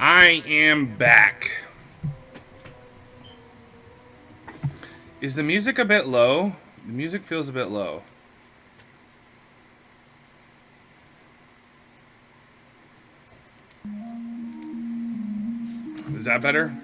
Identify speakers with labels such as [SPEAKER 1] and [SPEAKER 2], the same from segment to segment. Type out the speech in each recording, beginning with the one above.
[SPEAKER 1] I am back. Is the music a bit low? The music feels a bit low. Is that better?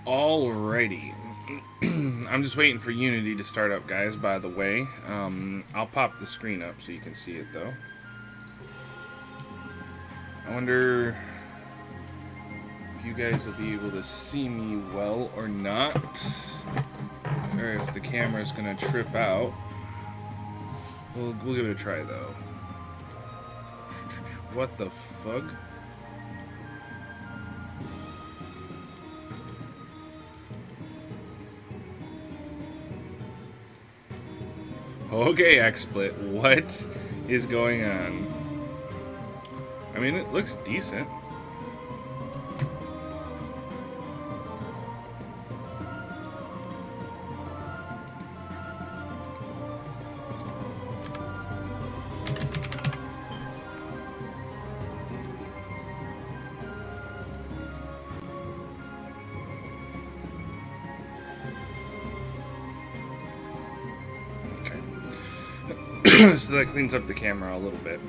[SPEAKER 1] Alrighty. I'm just waiting for Unity to start up, guys, by the way. I'll pop the screen up so you can see it, though. I wonder if you guys will be able to see me well or not. Or if the camera's going to trip out. We'll give it a try, though. What the fuck? Okay, XSplit, what is going on? I mean, it looks decent. So that cleans up the camera a little bit.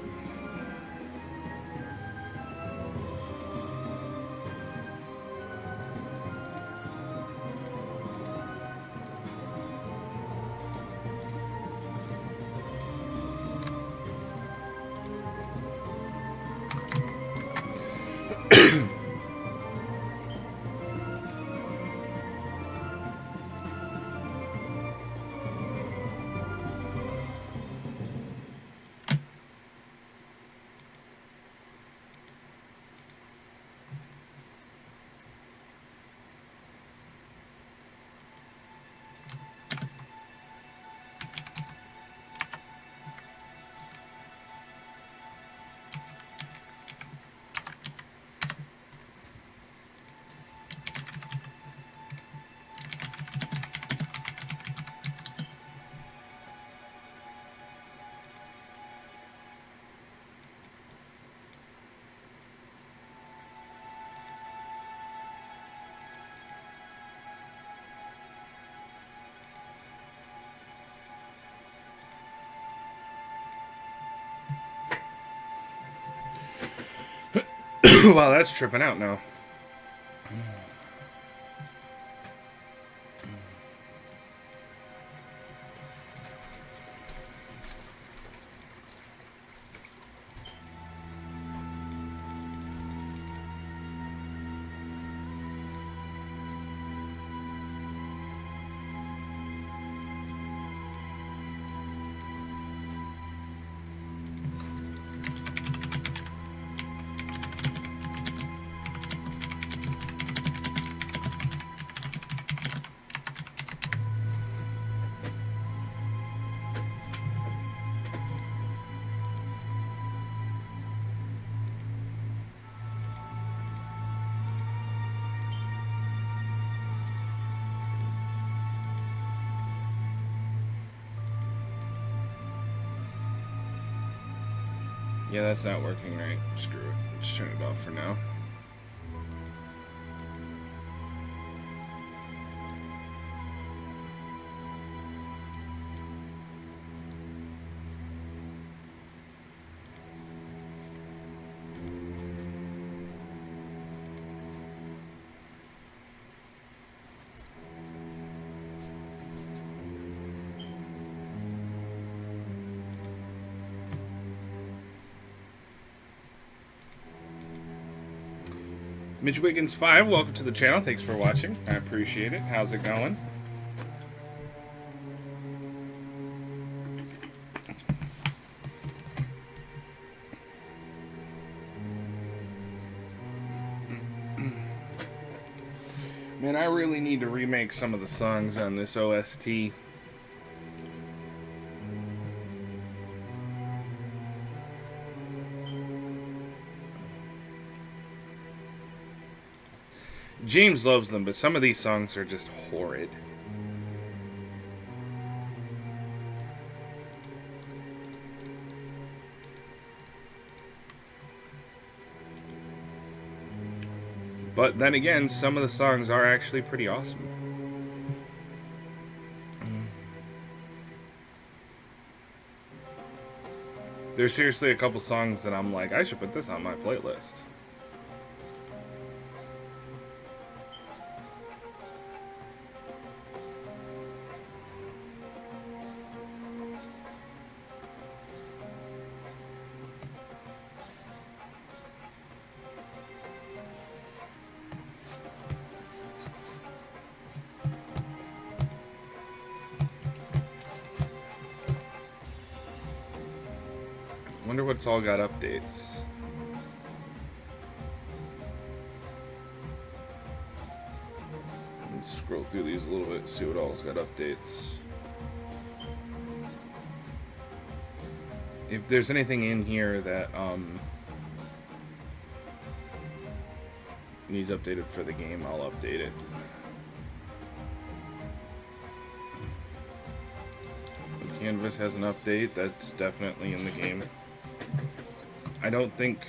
[SPEAKER 1] Wow, that's tripping out now. Yeah, that's not working right. Screw it. Let's turn it off for now. Mitch Wiggins 5, welcome to the channel. Thanks for watching. I appreciate it. How's it going? Man, I really need to remake some of the songs on this OST. James loves them, but some of these songs are just horrid. But then again, some of the songs are actually pretty awesome. There's seriously a couple songs that I'm like, I should put this on my playlist. Wonder what's all got updates. Let's scroll through these a little bit, see what all's got updates. If there's anything in here that needs updated for the game, I'll update it. Canvas has an update, that's definitely in the game. I don't think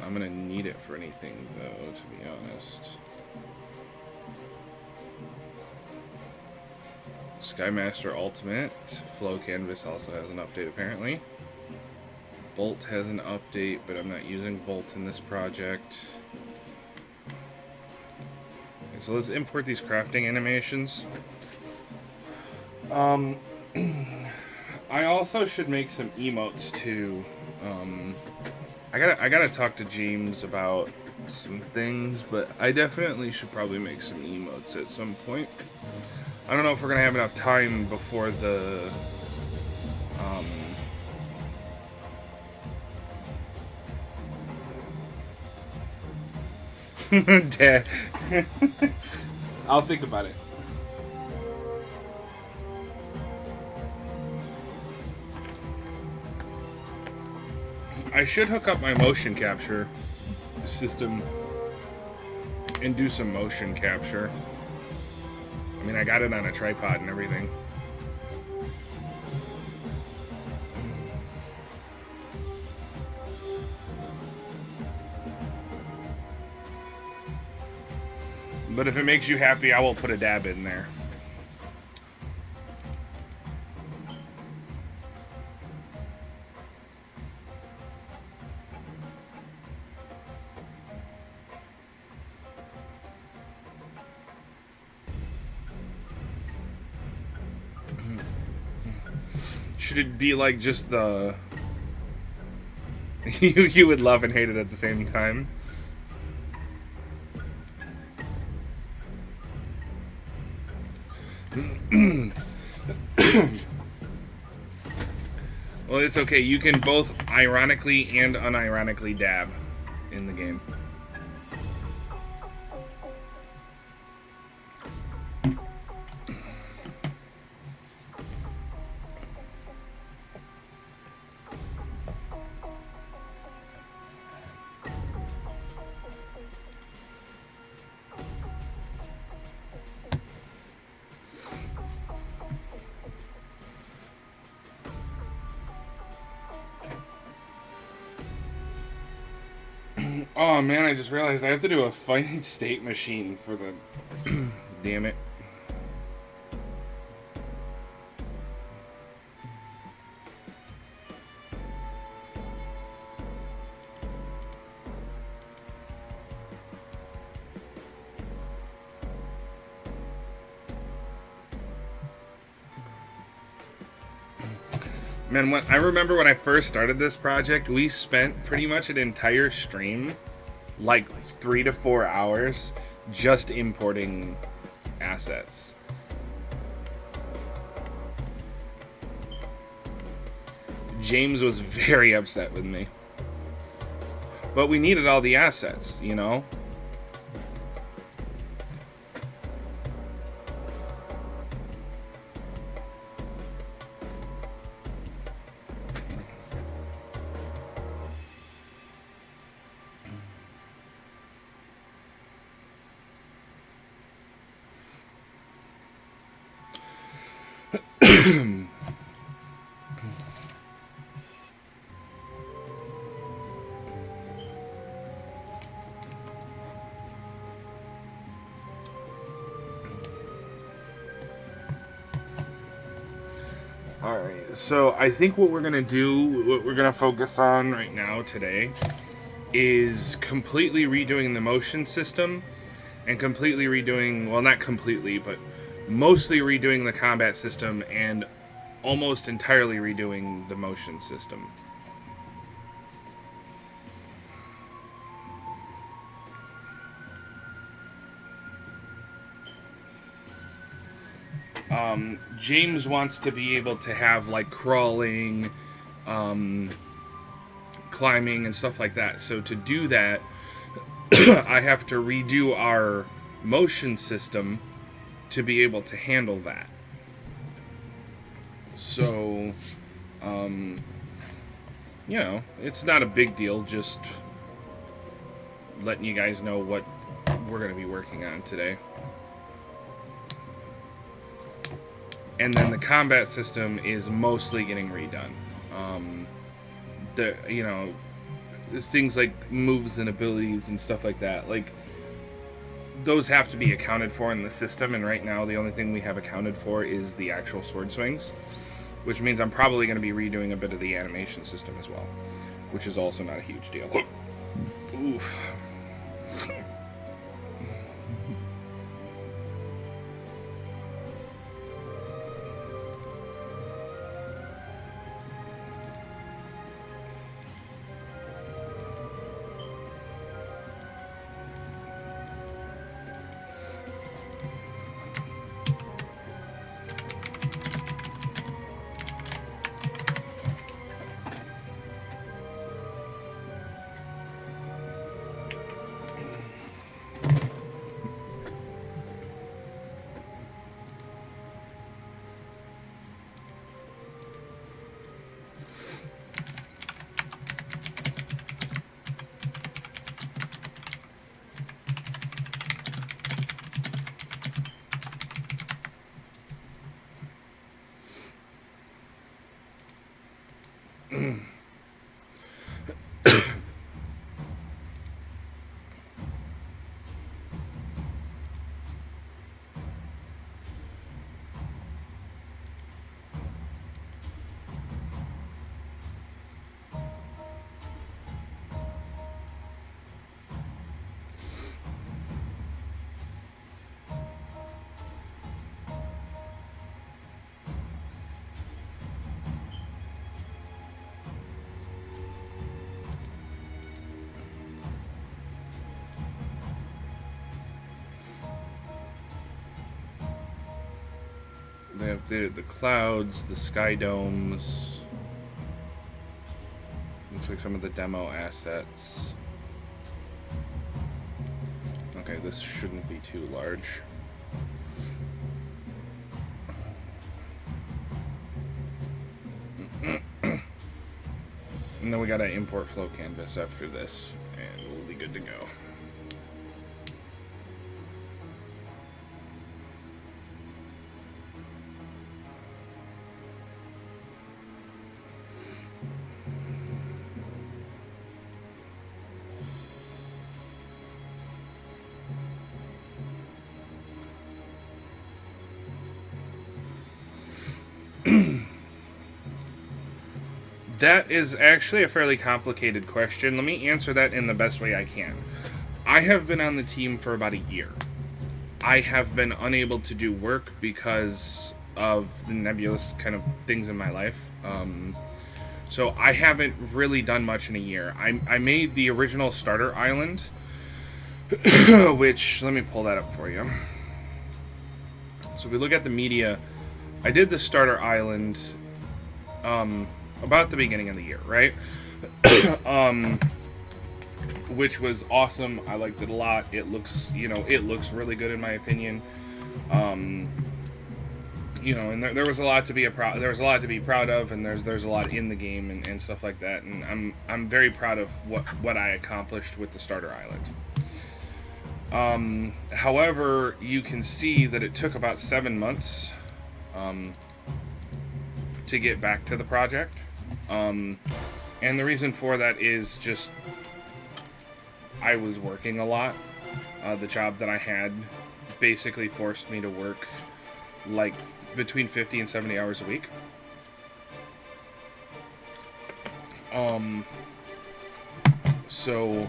[SPEAKER 1] I'm gonna need it for anything though, to be honest. Skymaster Ultimate, Flow Canvas also has an update apparently. Bolt has an update, but I'm not using Bolt in this project. Okay, so let's import these crafting animations. I also should make some emotes too. I gotta talk to James about some things, but I definitely should probably make some emotes at some point. I don't know if we're gonna have enough time before the Dad. I'll think about it. I should hook up my motion capture system and do some motion capture. I mean, I got it on a tripod and everything. But if it makes you happy, I will put a dab in there. Should it be like just the... you would love and hate it at the same time. Well, it's okay. You can both ironically and unironically dab in the game. Oh man, I just realized I have to do a finite state machine for the... Damn it. Man, I remember when I first started this project, we spent pretty much an entire stream, like 3 to 4 hours, just importing assets. James was very upset with me. But we needed all the assets, you know? Alright, so I think what we're going to do, what we're going to focus on right now today, is completely redoing the motion system, and completely redoing, well, not completely, but mostly redoing the combat system, and almost entirely redoing the motion system. James wants to be able to have, like, crawling, climbing, and stuff like that. So to do that, I have to redo our motion system to be able to handle that. So, you know, it's not a big deal, just letting you guys know what we're going to be working on today. And then the combat system is mostly getting redone. You know, things like moves and abilities and stuff like that, like, those have to be accounted for in the system, and right now the only thing we have accounted for is the actual sword swings, which means I'm probably going to be redoing a bit of the animation system as well, which is also not a huge deal. Oof. the clouds, the sky domes. Looks like some of the demo assets. Okay, this shouldn't be too large. And then we gotta import flow canvas after this, and we'll be good to go. That is actually a fairly complicated question. Let me answer that in the best way I can. I have been on the team for about a year. I have been unable to do work because of the nebulous kind of things in my life. So I haven't really done much in a year. I made the original starter island, which, let me pull that up for you. So if we look at the media, I did the starter island about the beginning of the year, right? Which was awesome. I liked it a lot. It looks, it looks really good in my opinion. And there was a lot to be there was a lot to be proud of, and there's a lot in the game and stuff like that. And I'm very proud of what I accomplished with the starter island. However, you can see that it took about 7 months to get back to the project. And the reason for that is just I was working a lot. The job that I had basically forced me to work like between 50 and 70 hours a week. So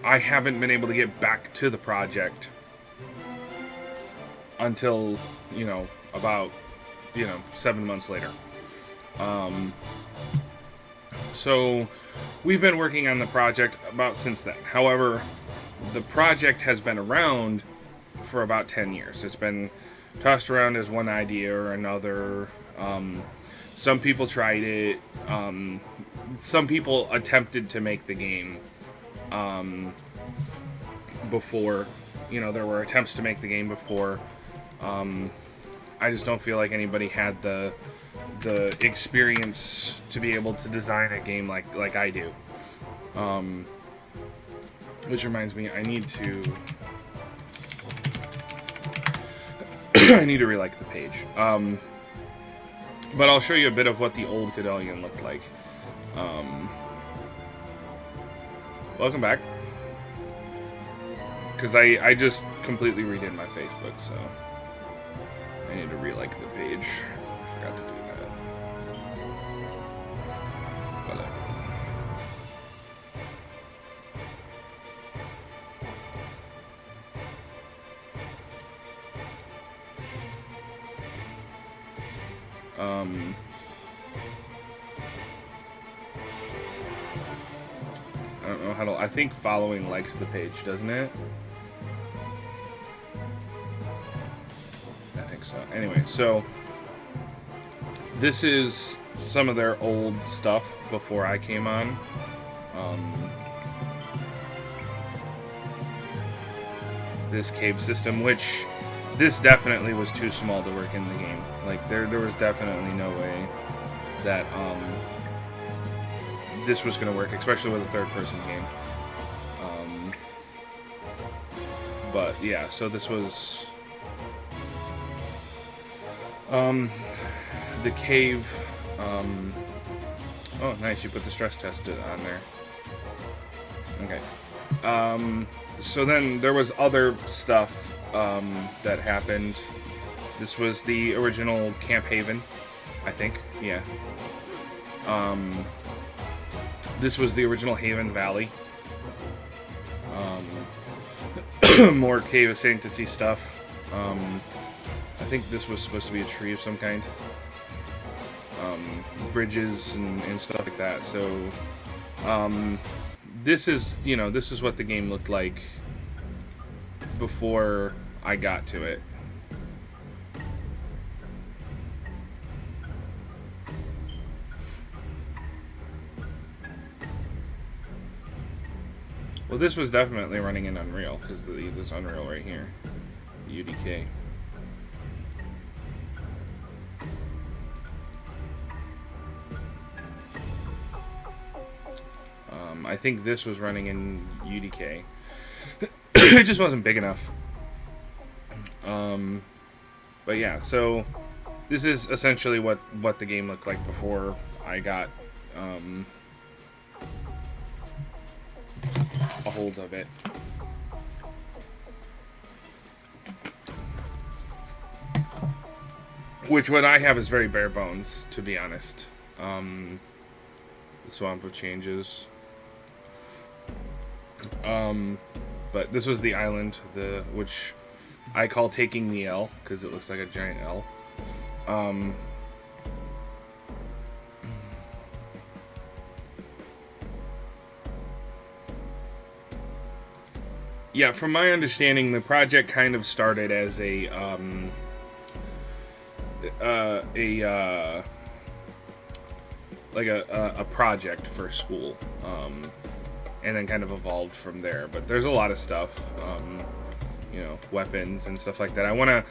[SPEAKER 1] I haven't been able to get back to the project until, about 7 months later. So we've been working on the project about since then. However, the project has been around for about 10 years. It's been tossed around as one idea or another. Some people tried it. Some people attempted to make the game before. There were attempts to make the game before. I just don't feel like anybody had the experience to be able to design a game like I do. Which reminds me, I need to relike the page. But I'll show you a bit of what the old Cadalion looked like. Welcome back. Because I just completely redid my Facebook, so I need to relike the page. I forgot to do that. I don't know how to. I think following likes the page, doesn't it? I think so. Anyway, so this is some of their old stuff before I came on. This cave system, which this definitely was too small to work in the game. Like there was definitely no way that this was going to work, especially with a third-person game. But yeah, so this was the cave. Oh, nice! You put the stress test on there. Okay. So then there was other stuff that happened. This was the original Camp Haven, I think. Yeah. This was the original Haven Valley. More Cave of Sanctity stuff. I think this was supposed to be a tree of some kind. Bridges and stuff like that. So, this is, this is what the game looked like before I got to it. Well, this was definitely running in Unreal, because this Unreal right here. UDK. I think this was running in UDK. It just wasn't big enough. But yeah, so this is essentially what the game looked like before I got a hold of it. Which what I have is very bare bones, to be honest. The Swamp of Changes. But this was the island, which I call taking the L, because it looks like a giant L. Yeah, from my understanding, the project kind of started as a project for school, and then kind of evolved from there. But there's a lot of stuff, you know, weapons and stuff like that. I wanna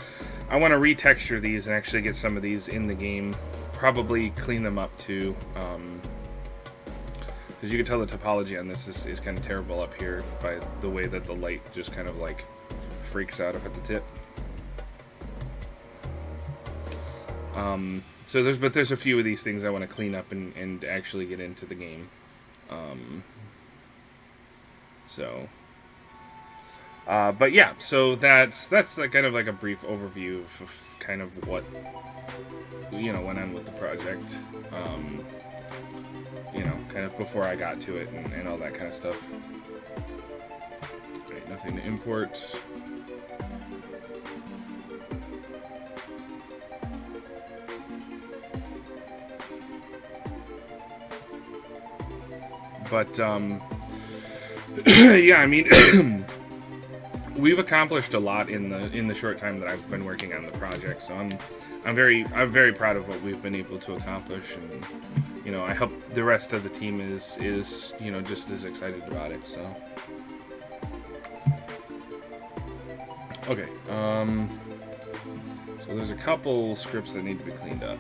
[SPEAKER 1] retexture these and actually get some of these in the game. Probably clean them up too, because you can tell the topology on this is kind of terrible up here by the way that the light just kind of like freaks out up at the tip. So there's a few of these things I want to clean up and actually get into the game. But yeah, so that's like kind of like a brief overview of kind of what, you know, went on with the project. You know, kind of before I got to it and all that kind of stuff. Right, nothing to import. But yeah, I mean, we've accomplished a lot in the short time that I've been working on the project. So I'm very proud of what we've been able to accomplish, and you know, I hope the rest of the team is you know, just as excited about it. So okay, so there's a couple scripts that need to be cleaned up.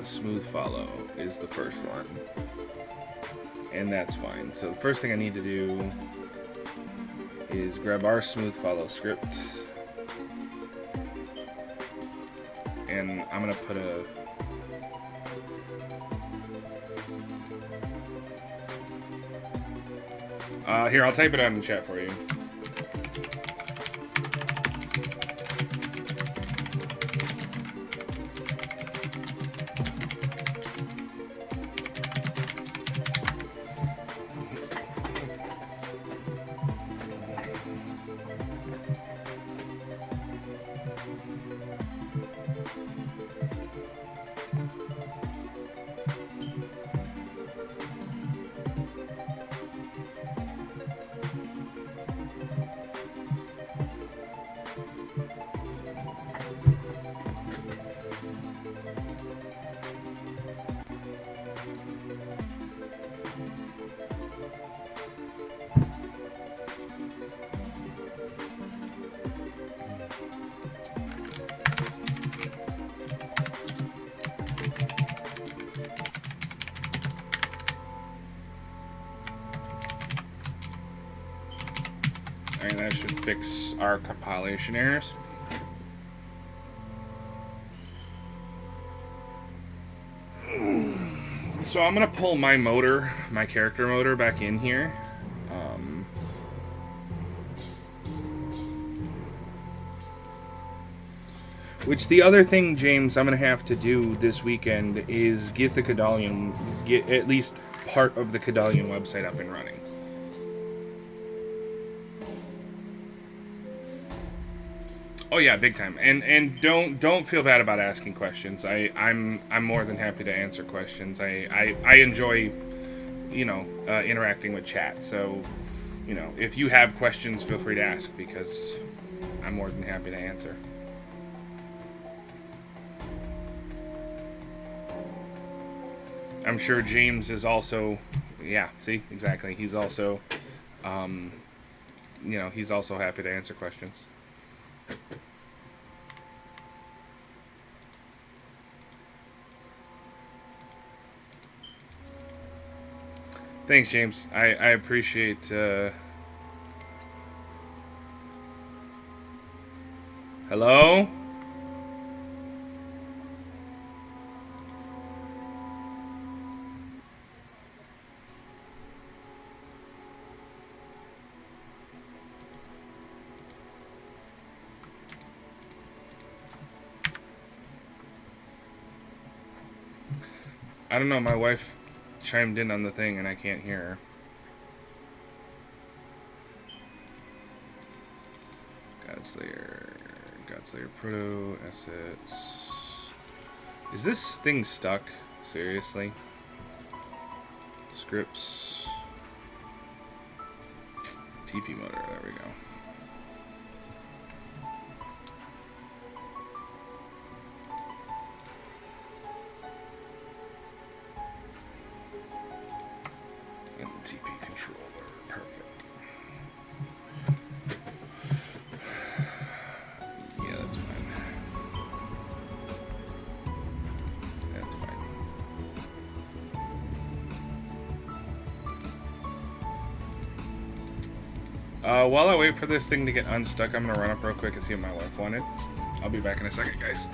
[SPEAKER 1] Smooth follow is the first one, and that's fine. So the first thing I need to do is grab our smooth follow script, and I'm gonna put here, I'll type it out in the chat for you. And that should fix our compilation errors. So I'm gonna pull my motor, my character motor, back in here. Which the other thing, James, I'm gonna have to do this weekend is get at least part of the Cadalion website up and running. Oh yeah, big time. And don't feel bad about asking questions. I'm more than happy to answer questions. I enjoy, you know, interacting with chat. So, you know, if you have questions, feel free to ask, because I'm more than happy to answer. I'm sure James is also, yeah, see, exactly. He's also You know, he's also happy to answer questions. Thanks, James. I appreciate. Hello? I don't know, my wife chimed in on the thing and I can't hear her. Godslayer Proto Assets. Is this thing stuck? Seriously? Scripts. TP motor, there we go. And the TP controller, perfect. Yeah, that's fine. That's fine. While I wait for this thing to get unstuck, I'm gonna run up real quick and see what my wife wanted. I'll be back in a second, guys.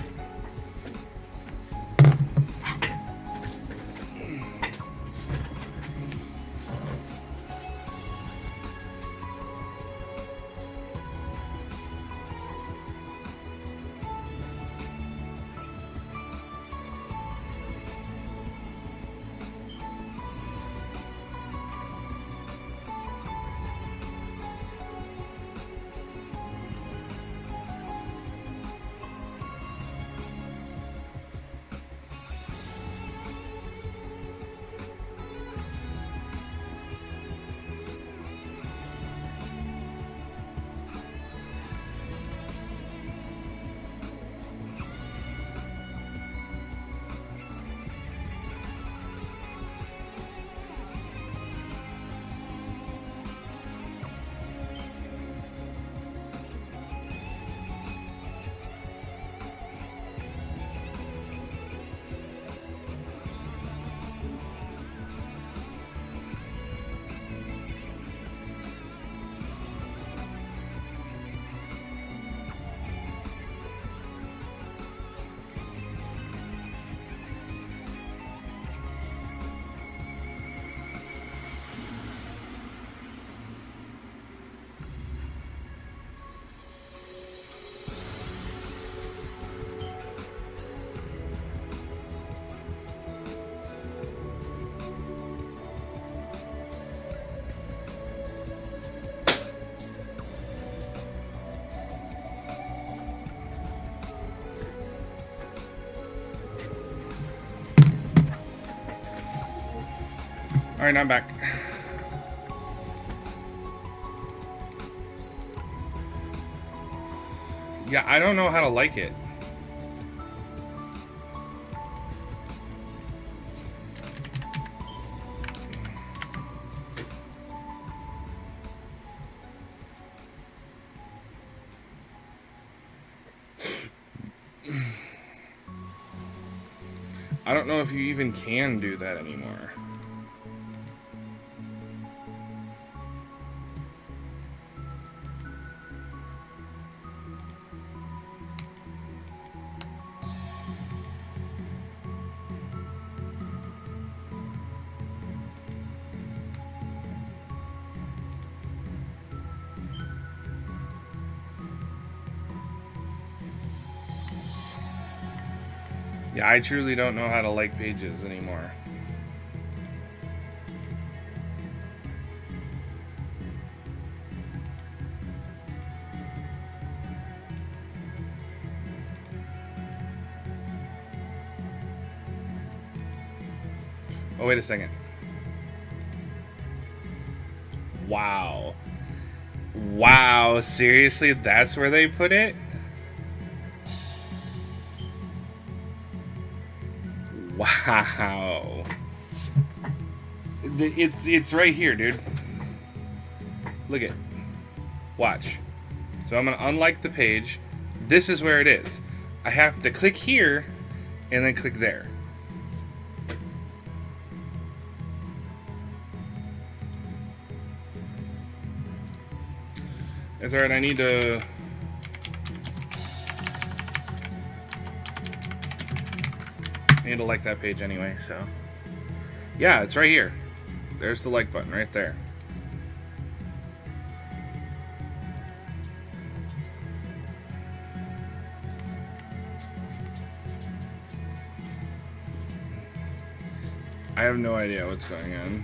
[SPEAKER 1] Alright, I'm back. Yeah, I don't know how to like it. I don't know if you even can do that anymore. Yeah, I truly don't know how to like pages anymore. Oh, wait a second. Wow. Wow, seriously? That's where they put it? Wow. It's right here, dude. Look at. Watch. So I'm going to unlike the page. This is where it is. I have to click here and then click there. That's alright, I need to... like that page anyway, so... Yeah, it's right here. There's the like button right there. I have no idea what's going on.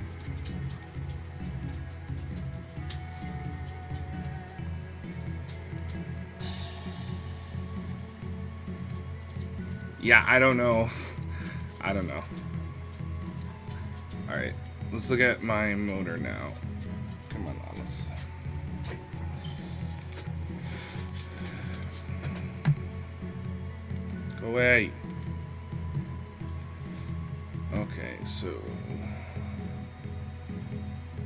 [SPEAKER 1] Yeah, I don't know. I don't know. Alright, let's look at my motor now. Come on, Alice. Go away. Okay, so...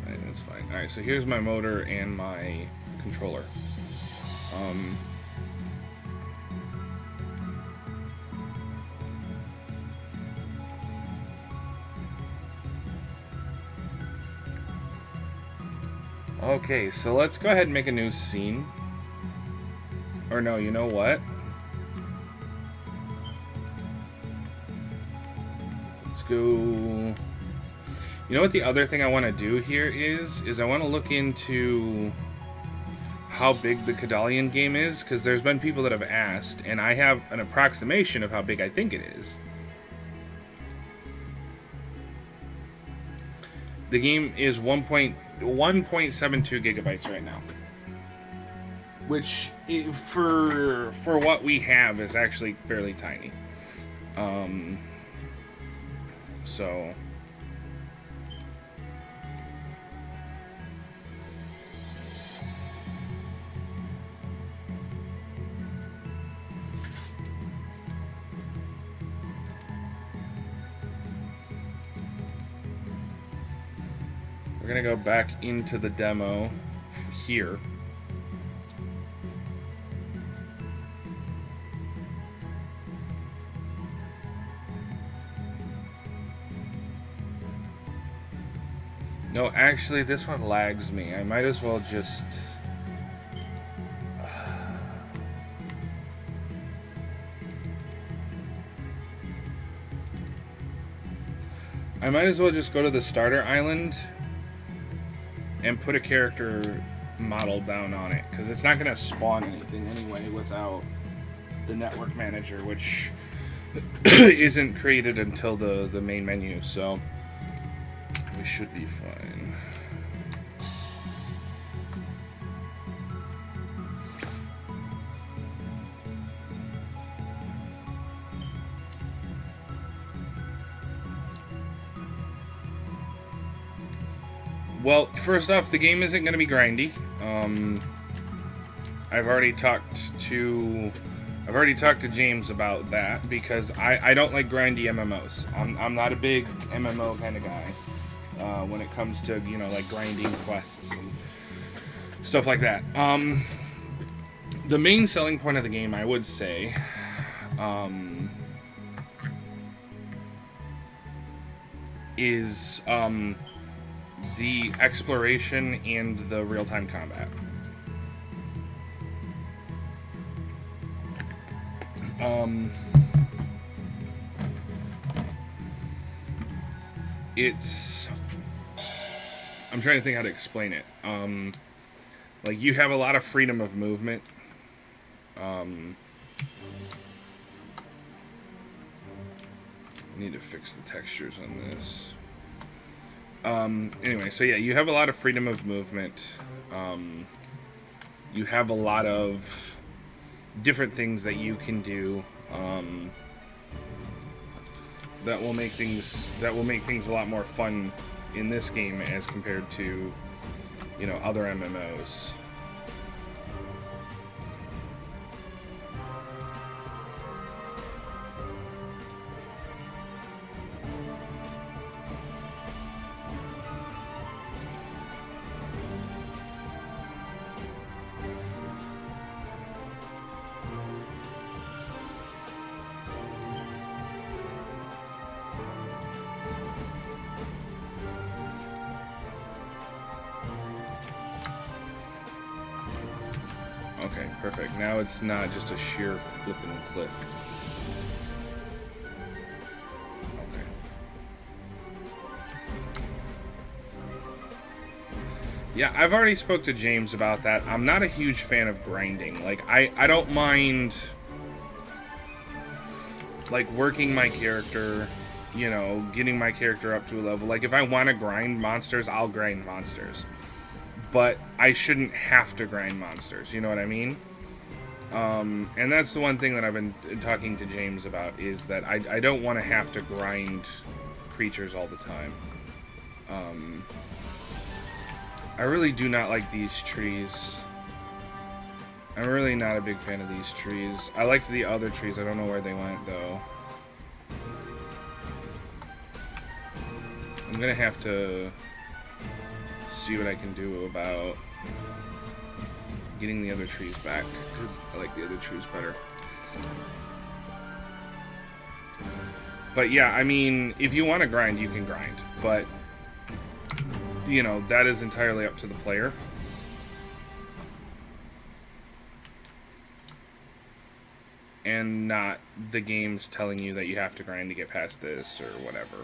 [SPEAKER 1] Alright, that's fine. Alright, so here's my motor and my controller. Okay, so let's go ahead and make a new scene. Or no, you know what? Let's go... You know what the other thing I want to do here is I want to look into how big the Cadalion game is, because there's been people that have asked, and I have an approximation of how big I think it is. The game is 1.72 gigabytes right now, which for what we have is actually fairly tiny. So we're gonna go back into the demo here. No, actually, this one lags me. I might as well just... I might as well just go to the starter island and put a character model down on it, because it's not going to spawn anything anyway without the network manager, which isn't created until the main menu, so we should be fine. Well, first off, the game isn't going to be grindy. I've already talked to James about that, because I don't like grindy MMOs. I'm not a big MMO kind of guy when it comes to, you know, like grinding quests and stuff like that. The main selling point of the game, I would say, is the exploration and the real-time combat. I'm trying to think how to explain it. Like, you have a lot of freedom of movement. I need to fix the textures on this. Anyway, so yeah, you have a lot of freedom of movement. You have a lot of different things that you can do that will make things a lot more fun in this game as compared to, you know, other MMOs. Okay, perfect. Now it's not just a sheer flipping cliff. Okay. Yeah, I've already spoke to James about that. I'm not a huge fan of grinding. Like, I don't mind, like, working my character, you know, getting my character up to a level. Like, if I want to grind monsters, I'll grind monsters. But I shouldn't have to grind monsters, you know what I mean? And that's the one thing that I've been talking to James about, is that I don't want to have to grind creatures all the time. I really do not like these trees. I'm really not a big fan of these trees. I liked the other trees. I don't know where they went, though. I'm gonna have to see what I can do about getting the other trees back, because I like the other trees better. But yeah, I mean, if you want to grind, you can grind. But, you know, that is entirely up to the player. And not the game's telling you that you have to grind to get past this or whatever.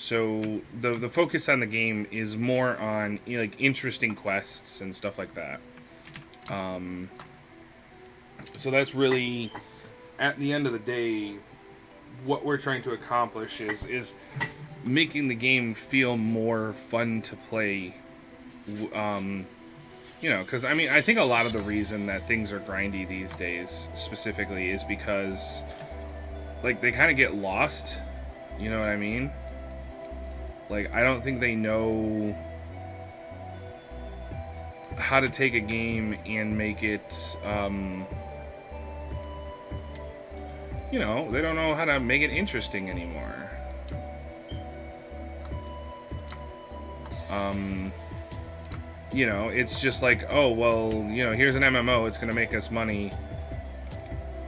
[SPEAKER 1] So the focus on the game is more on, you know, like, interesting quests and stuff like that. So that's really, at the end of the day, what we're trying to accomplish is making the game feel more fun to play. You know, because, I mean, I think a lot of the reason that things are grindy these days, specifically, is because, like, they kind of get lost. You know what I mean? Like, I don't think they know how to take a game and make it, you know, they don't know how to make it interesting anymore. You know, it's just like, oh, well, you know, here's an MMO, it's going to make us money.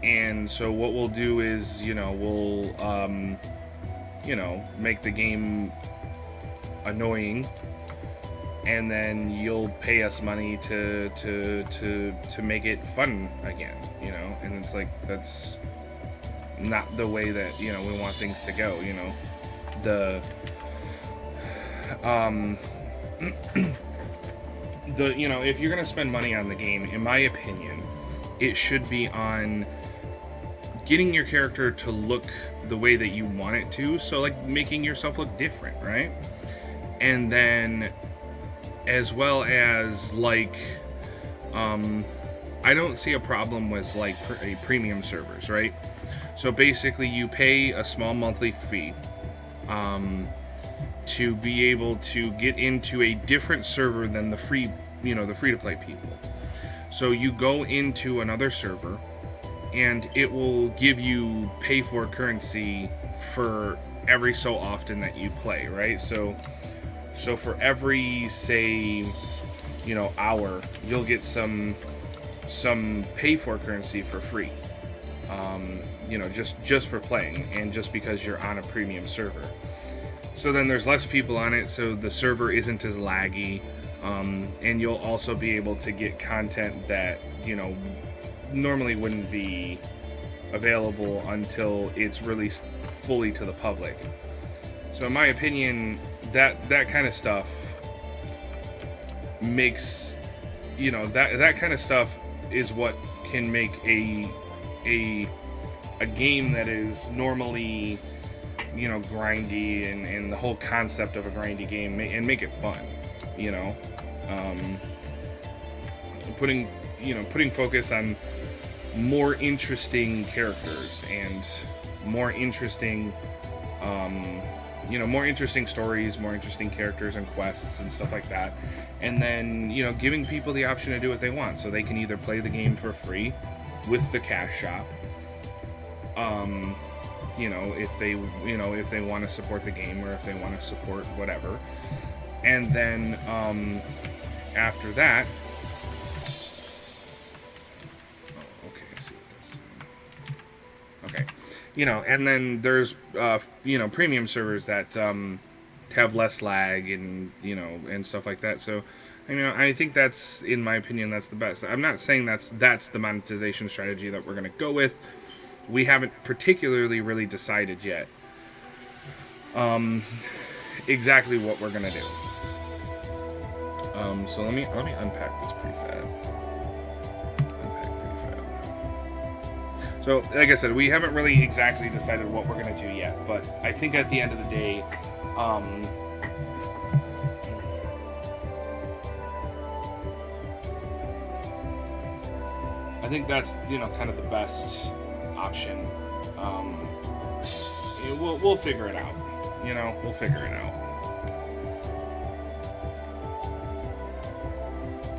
[SPEAKER 1] And so what we'll do is, you know, we'll, you know, make the game annoying, and then you'll pay us money to make it fun again, you know? And it's like, that's not the way that, you know, we want things to go, you know? You know, if you're gonna spend money on the game, in my opinion, it should be on getting your character to look the way that you want it to. So, like, making yourself look different, right? And then, as well as, like, I don't see a problem with, like, premium servers, right? So basically, you pay a small monthly fee to be able to get into a different server than the free, you know, the free-to-play people. So you go into another server, and it will give you pay-for currency for every so often that you play, right? So for every, say, you know, hour, you'll get some pay-for currency for free. You know, just for playing, and just because you're on a premium server. So then there's less people on it, so the server isn't as laggy, and you'll also be able to get content that, you know, normally wouldn't be available until it's released fully to the public. So in my opinion, that kind of stuff makes, you know, that kind of stuff is what can make a game that is normally, you know, grindy, and the whole concept of a grindy game, and make it fun, you know. Putting focus on more interesting characters and more interesting, you know, more interesting stories, more interesting characters and quests and stuff like that. And then, you know, giving people the option to do what they want, so they can either play the game for free with the cash shop, you know, if they want to support the game, or if they want to support whatever. And then after that, okay, I see what that's doing. Okay, you know, and then there's you know, premium servers that have less lag and, you know, and stuff like that. So, you know, I think that's, in my opinion, that's the best. I'm not saying that's the monetization strategy that we're going to go with. We haven't particularly really decided yet exactly what we're going to do. So let me unpack this prefab. So, like I said, we haven't really exactly decided what we're going to do yet, but I think at the end of the day, I think that's, you know, kind of the best option. We'll figure it out. You know, we'll figure it out.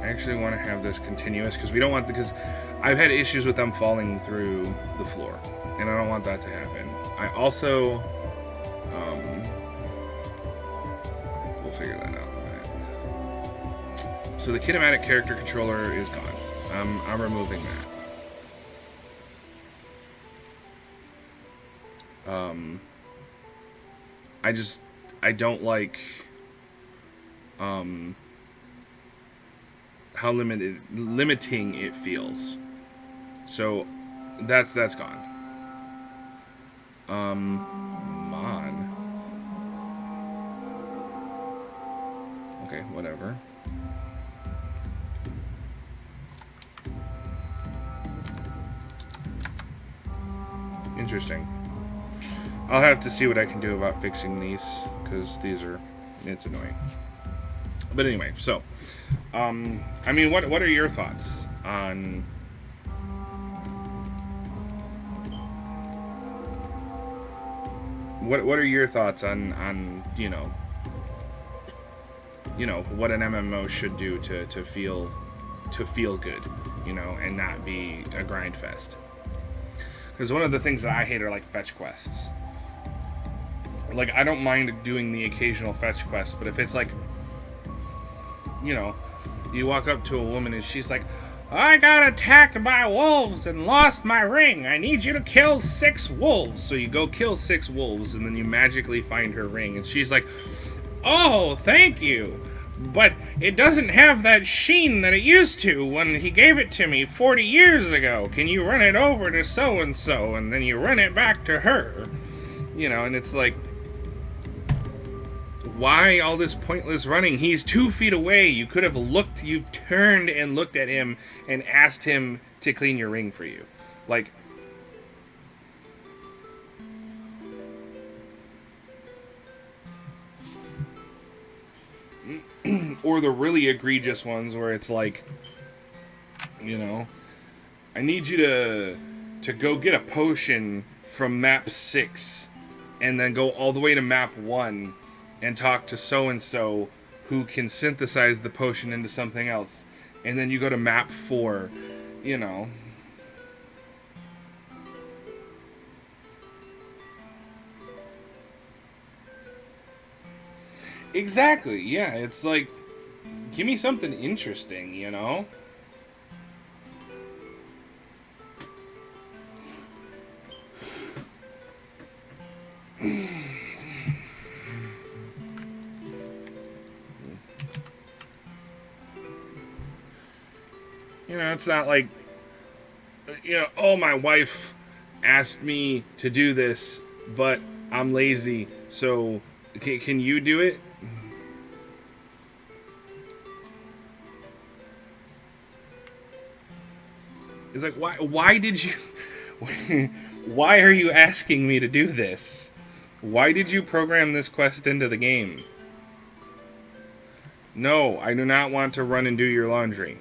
[SPEAKER 1] I actually want to have this continuous because we don't want, because I've had issues with them falling through the floor, and I don't want that to happen. I also, we'll figure that out. So the kinematic character controller is gone. I'm removing that. I don't like how limiting it feels. So that's gone. Mod. Okay, whatever. Interesting. I'll have to see what I can do about fixing these, because it's annoying. But anyway, so, I mean, what are your thoughts on what are your thoughts on you know what an MMO should do to feel good, you know, and not be a grind fest? Because one of the things that I hate are like fetch quests. Like, I don't mind doing the occasional fetch quest, but if it's like, you know, you walk up to a woman and she's like, I got attacked by wolves and lost my ring. I need you to kill 6 wolves. So you go kill 6 wolves, and then you magically find her ring. And she's like, oh, thank you. But it doesn't have that sheen that it used to when he gave it to me 40 years ago. Can you run it over to so-and-so? And then you run it back to her. You know, and it's like, why all this pointless running? He's 2 feet away. You could have looked, you turned and looked at him and asked him to clean your ring for you. Like, or the really egregious ones where it's like, you know, I need you to go get a potion from map 6 and then go all the way to map 1 and talk to so-and-so who can synthesize the potion into something else. And then you go to map 4, you know. Exactly, yeah, it's like, give me something interesting, you know? You know, it's not like, you know, oh, my wife asked me to do this, but I'm lazy, so can you do it? It's like, why did you, why are you asking me to do this? Why did you program this quest into the game? No, I do not want to run and do your laundry.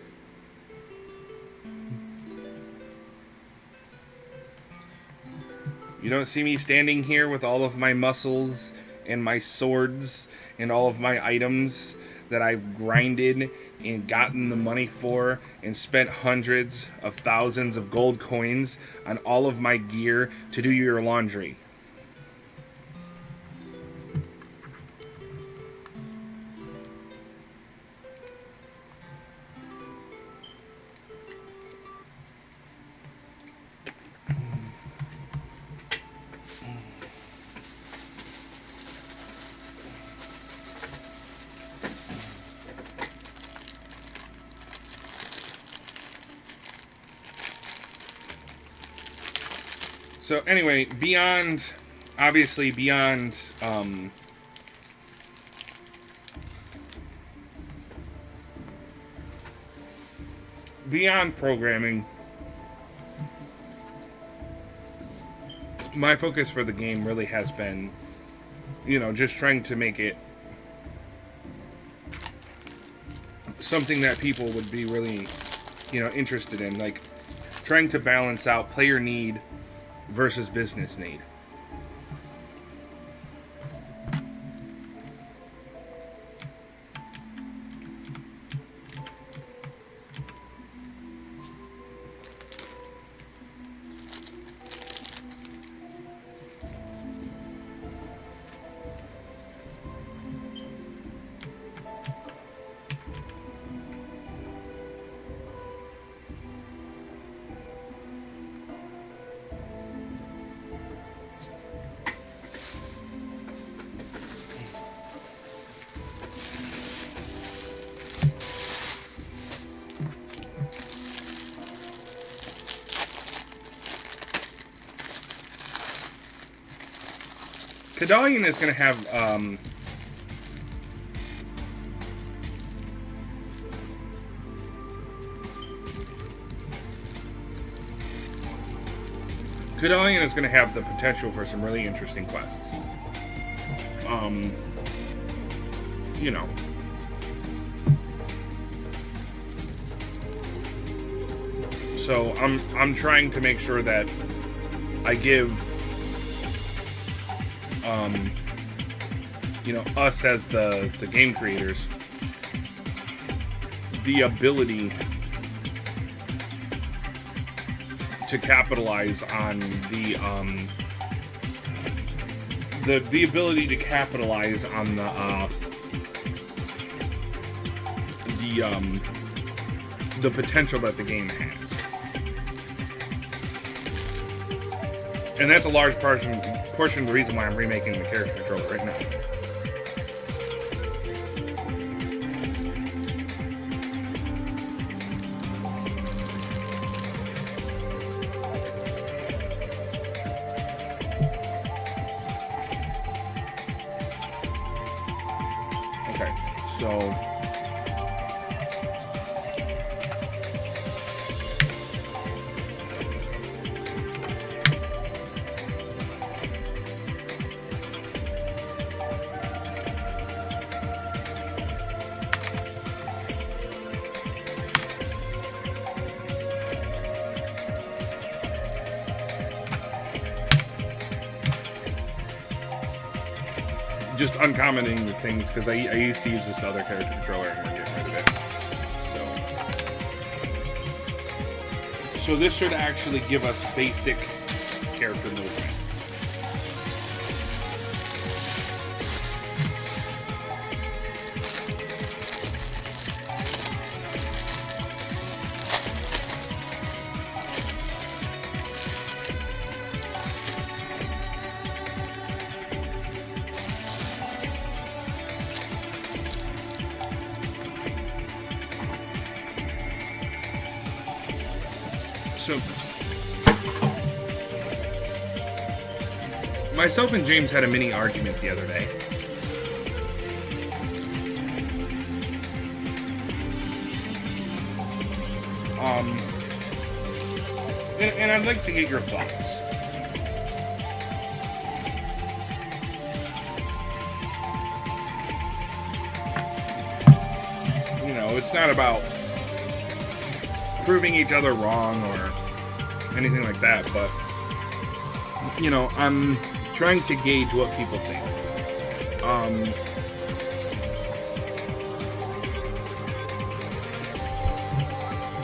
[SPEAKER 1] You don't see me standing here with all of my muscles and my swords and all of my items that I've grinded and gotten the money for and spent hundreds of thousands of gold coins on all of my gear to do your laundry. So anyway, beyond beyond programming, my focus for the game really has been, just trying to make it something that people would be really, interested in, like trying to balance out player need versus business need. Cadalion is going to have Cadalion is going to have the potential for some really interesting quests. So I'm trying to make sure that I give us as the game creators the ability to capitalize on the ability to capitalize on the potential that the game has. And that's a large portion of the reason why I'm remaking the character controller right now. Okay, so just uncommenting the things, because I used to use this other character controller and I'm getting rid of it. So this should actually give us basic character movement. So, myself and James had a mini argument the other day. And I'd like to get your thoughts. It's not about proving each other wrong or anything like that, but I'm trying to gauge what people think.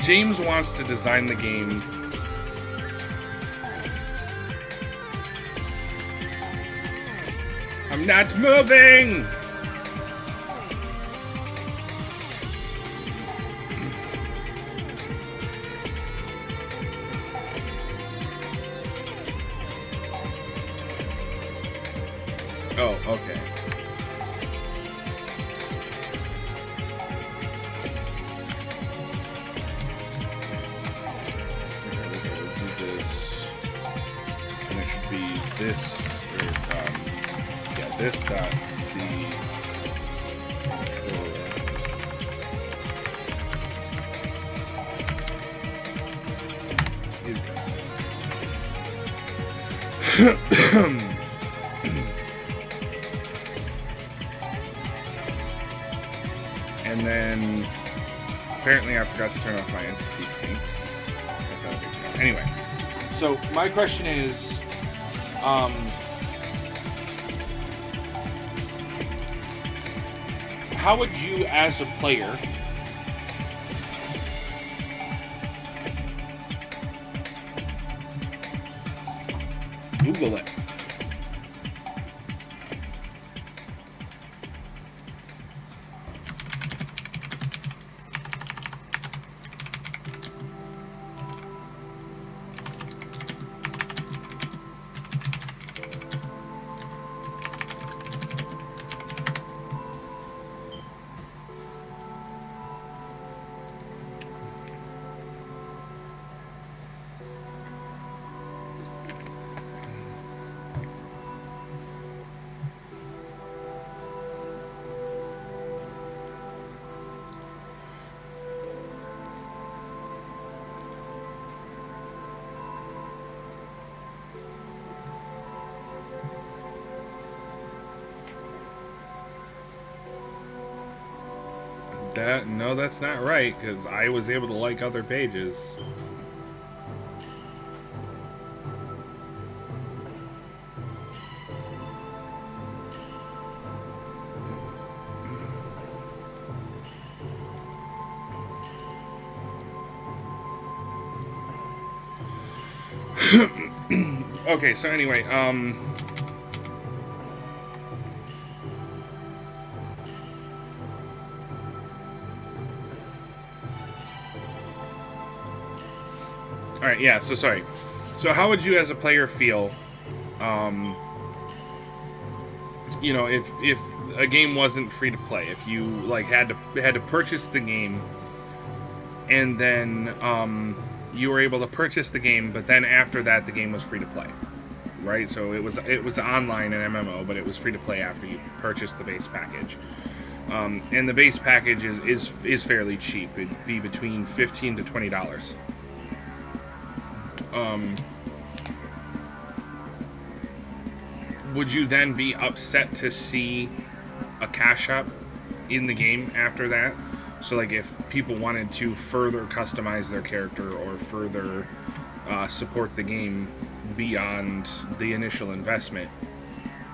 [SPEAKER 1] James wants to design the game I'm not moving! Oh, okay. Okay, we gotta do this. this, or yeah, this dot C controller. And then apparently I forgot to turn off my entity sync. Anyway, so my question is, how would you, as a player, Google it? No, that's not right, because I was able to like other pages. Okay, so anyway, alright, yeah, so sorry. So how would you as a player feel, you know, if a game wasn't free to play, if you like had to purchase the game, and then you were able to purchase the game, but then after that the game was free to play, right? So it was online and MMO, but it was free to play after you purchased the base package. And the base package is fairly cheap. It'd be between $15 to $20. Would you then be upset to see a cash up in the game after that? So like if people wanted to further customize their character or further support the game beyond the initial investment,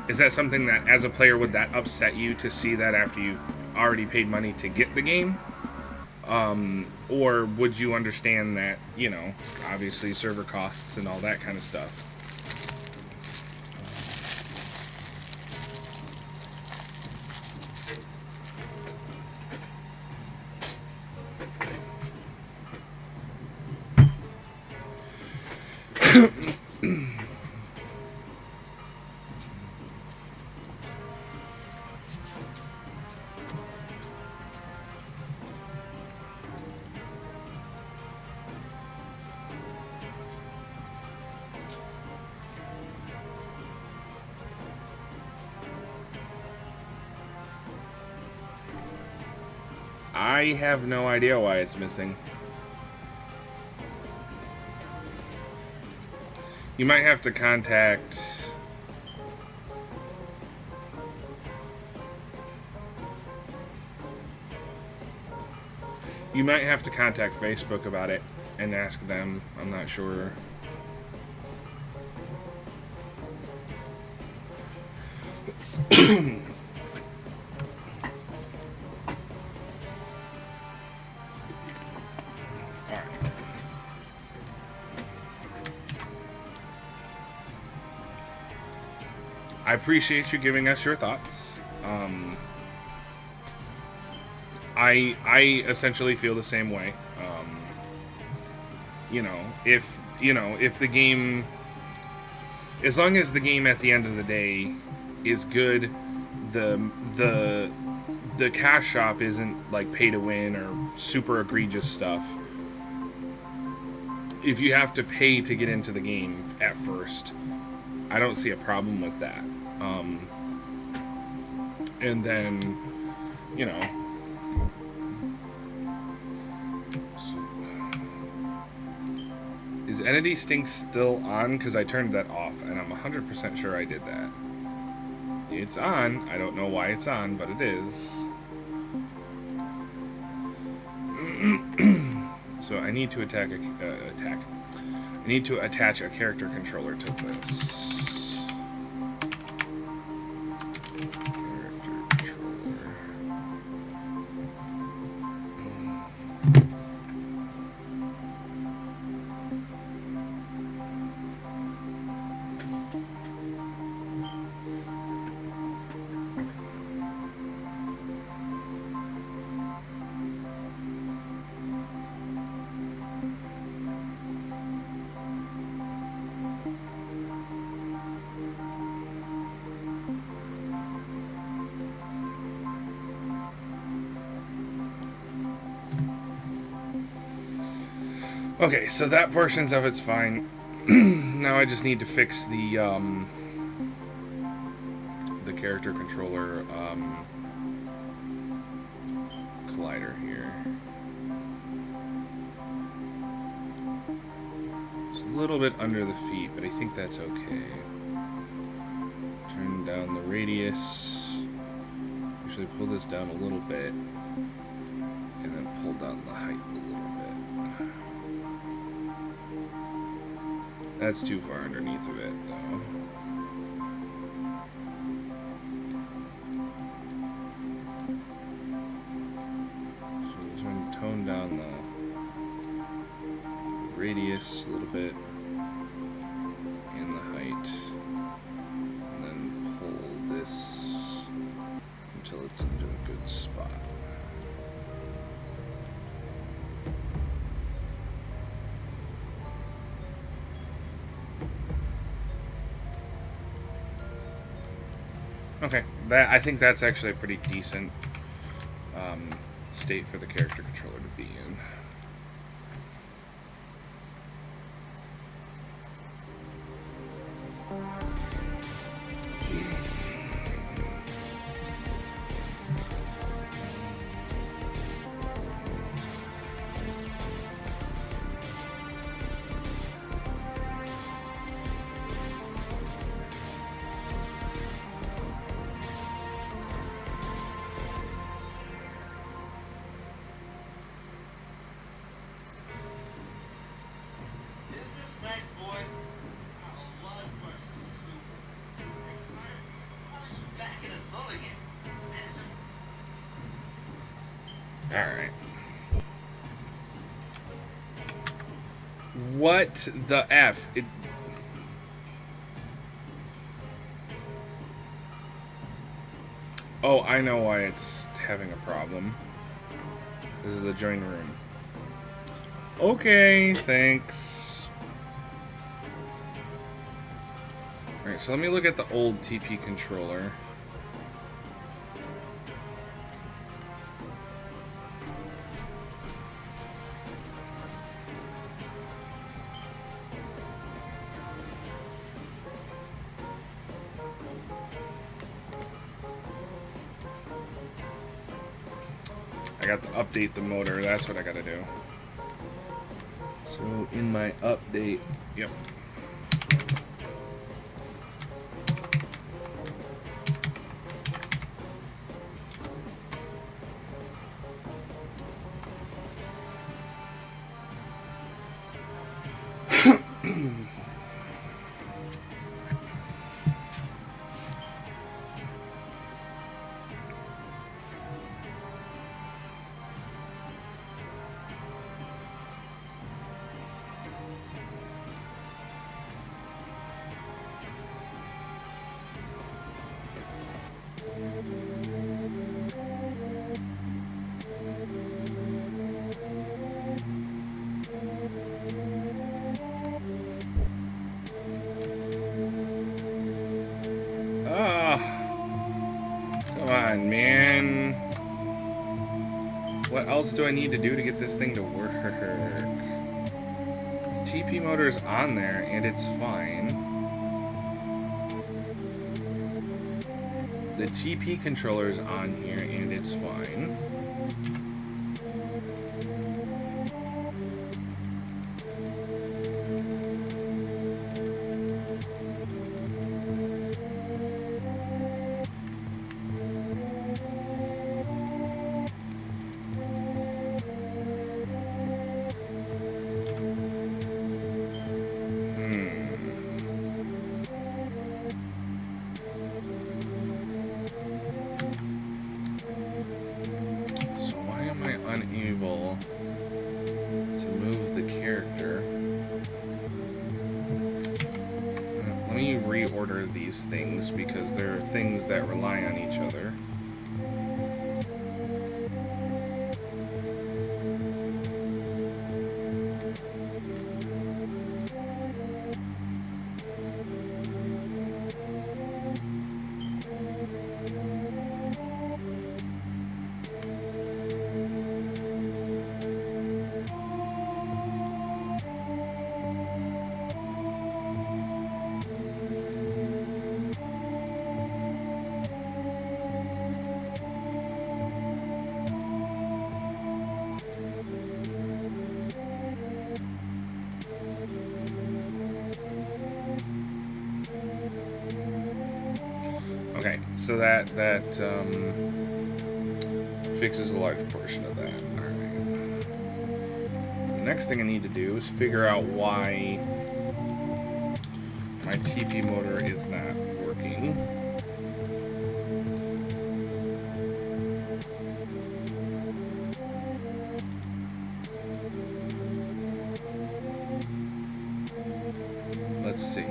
[SPEAKER 1] is that something that as a player would that upset you to see that after you've already paid money to get the game? Or would you understand that, you know, obviously server costs and all that kind of stuff? I have no idea why it's missing. You might have to contact... You might have to contact Facebook about it and ask them. I'm not sure. I appreciate you giving us your thoughts. I essentially feel the same way. If the game, as long as the game at the end of the day is good, the cash shop isn't like pay to win or super egregious stuff. If you have to pay to get into the game at first, I don't see a problem with that. And then, you know, is Entity Stink still on? Because I turned that off, and I'm 100% sure I did that. It's on. I don't know why it's on, but it is. So I need to I need to attach a character controller to this. Okay, so that portions of it's fine. Now I just need to fix the character controller collider here. It's a little bit under the feet, but I think that's okay. Turn down the radius. Actually pull this down a little bit. And then pull down the height a little bit. That's too far underneath of it, though. So we're going to tone down the radius a little bit and the height, and then pull this until it's into a good spot. Okay, I think that's actually a pretty decent state for the character controller to be in. Alright. What the F? Oh, I know why it's having a problem. This is the join room. Okay, thanks. Alright, so let me look at the old TP controller. I got to update the motor, that's what I gotta do. So in my update, yep. Man, what else do I need to do to get this thing to work? TP motor is on there and it's fine. the TP controller is on here, and it's fine. Unable to move the character. Let me reorder these things because there are things that rely on each other. Okay, so that fixes a large portion of that. All right. So the next thing I need to do is figure out why my TP motor is not working. Let's see.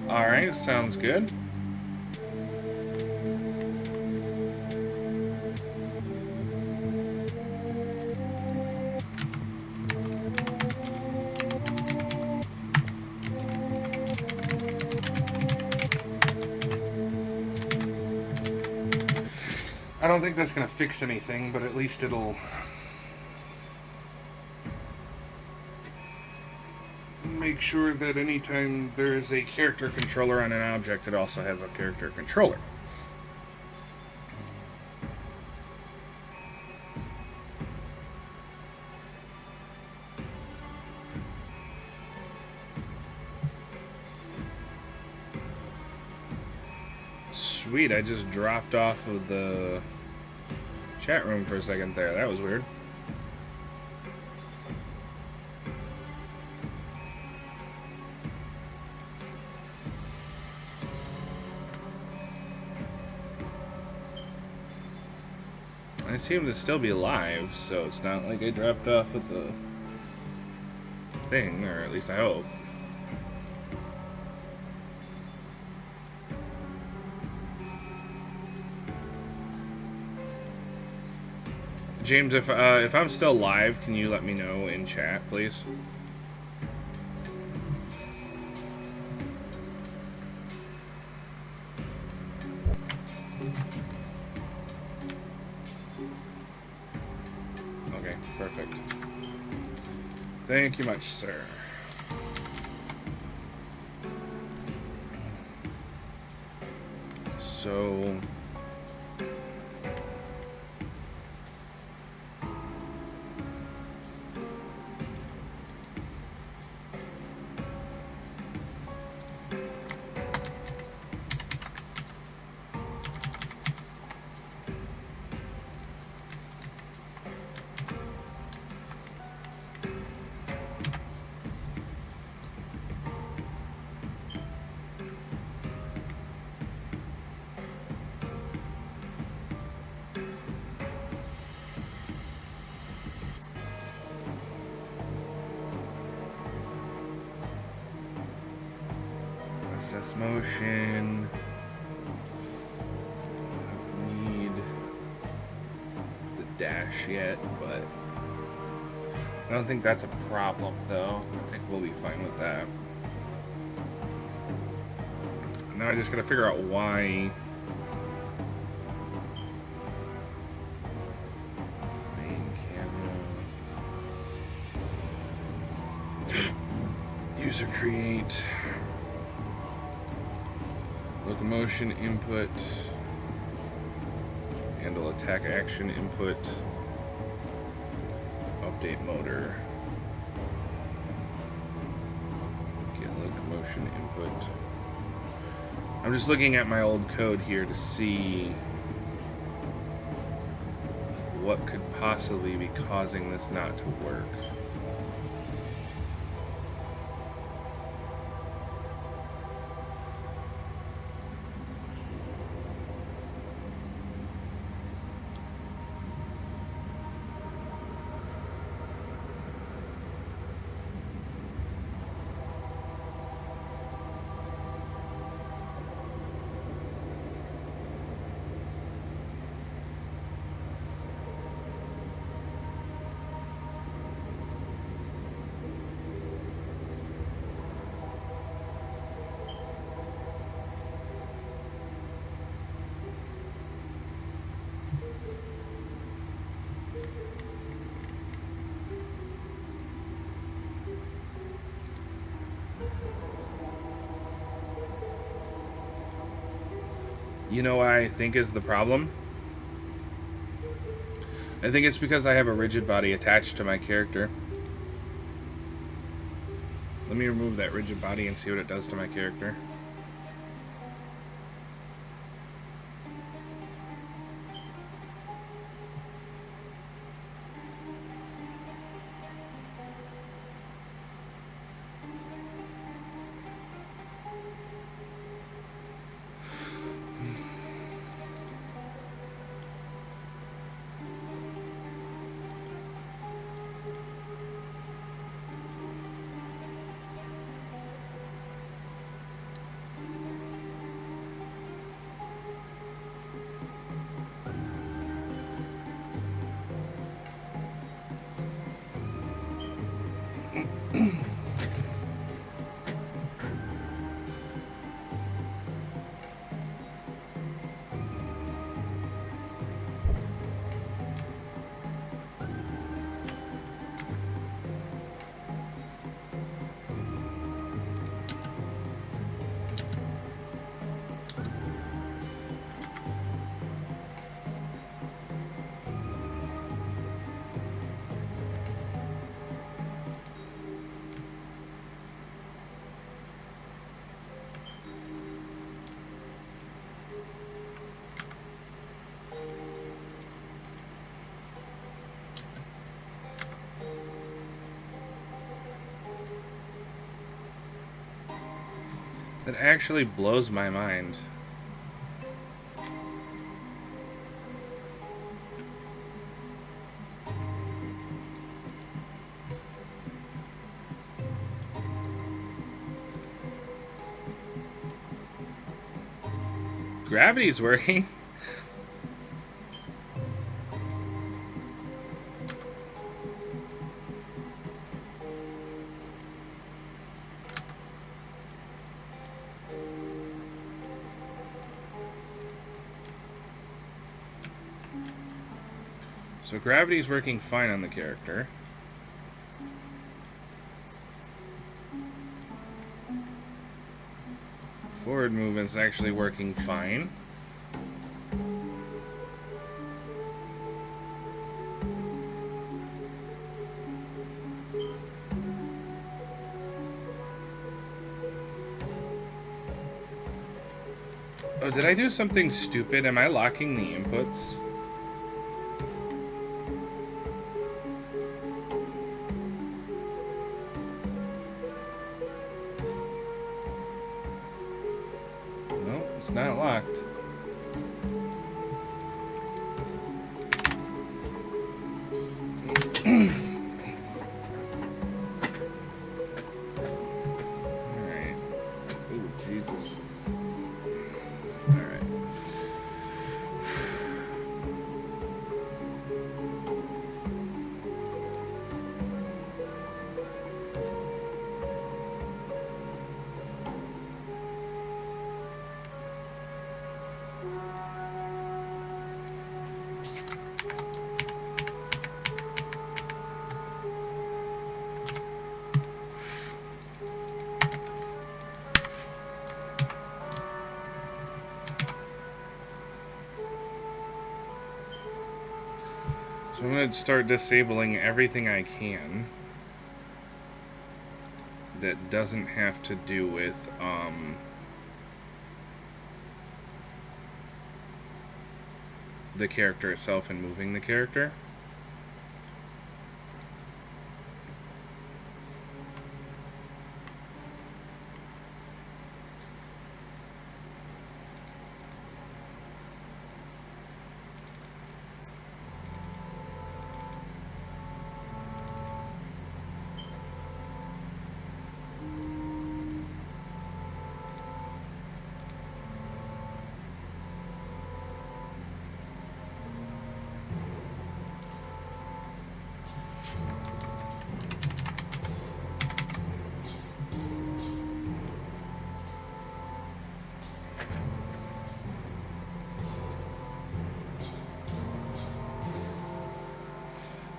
[SPEAKER 1] Alright, sounds good. I don't think that's going to fix anything, but at least it'll make sure that anytime there is a character controller on an object, it also has a character controller. Sweet, I just dropped off of the chat room for a second there. That was weird. I seem to still be alive, so it's not like I dropped off of the thing, or at least I hope. James, if I'm still live, can you let me know in chat, please? Okay, perfect. Thank you much, sir. So... Access motion. Need the dash yet, but I don't think that's a problem though. I think we'll be fine with that. Now I just gotta figure out why. Main camera. User create. Locomotion input. Handle attack action input. Update motor. Get locomotion input. I'm just looking at my old code here to see what could possibly be causing this not to work. You know what I think is the problem? I think it's because I have a rigid body attached to my character. Let me remove that rigid body and see what it does to my character. That actually blows my mind. Gravity's working. So gravity's working fine on the character. Forward movement's actually working fine. Oh, did I do something stupid? Am I locking the inputs? No, it's not locked. Alright. Oh, jeez. Jesus. Alright. So I'm going to start disabling everything I can that doesn't have to do with the character itself and moving the character.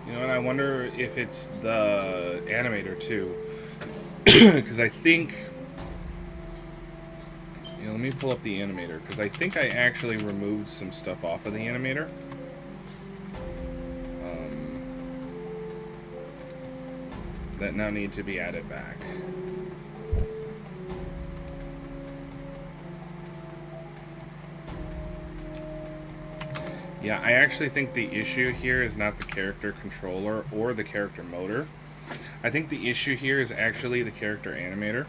[SPEAKER 1] You know, and I wonder if it's the animator too, because I think. You know, let me pull up the animator, because I think I actually removed some stuff off of the animator. That now need to be added back. Yeah, I actually think the issue here is not the character controller or the character motor. I think the issue here is actually the character animator.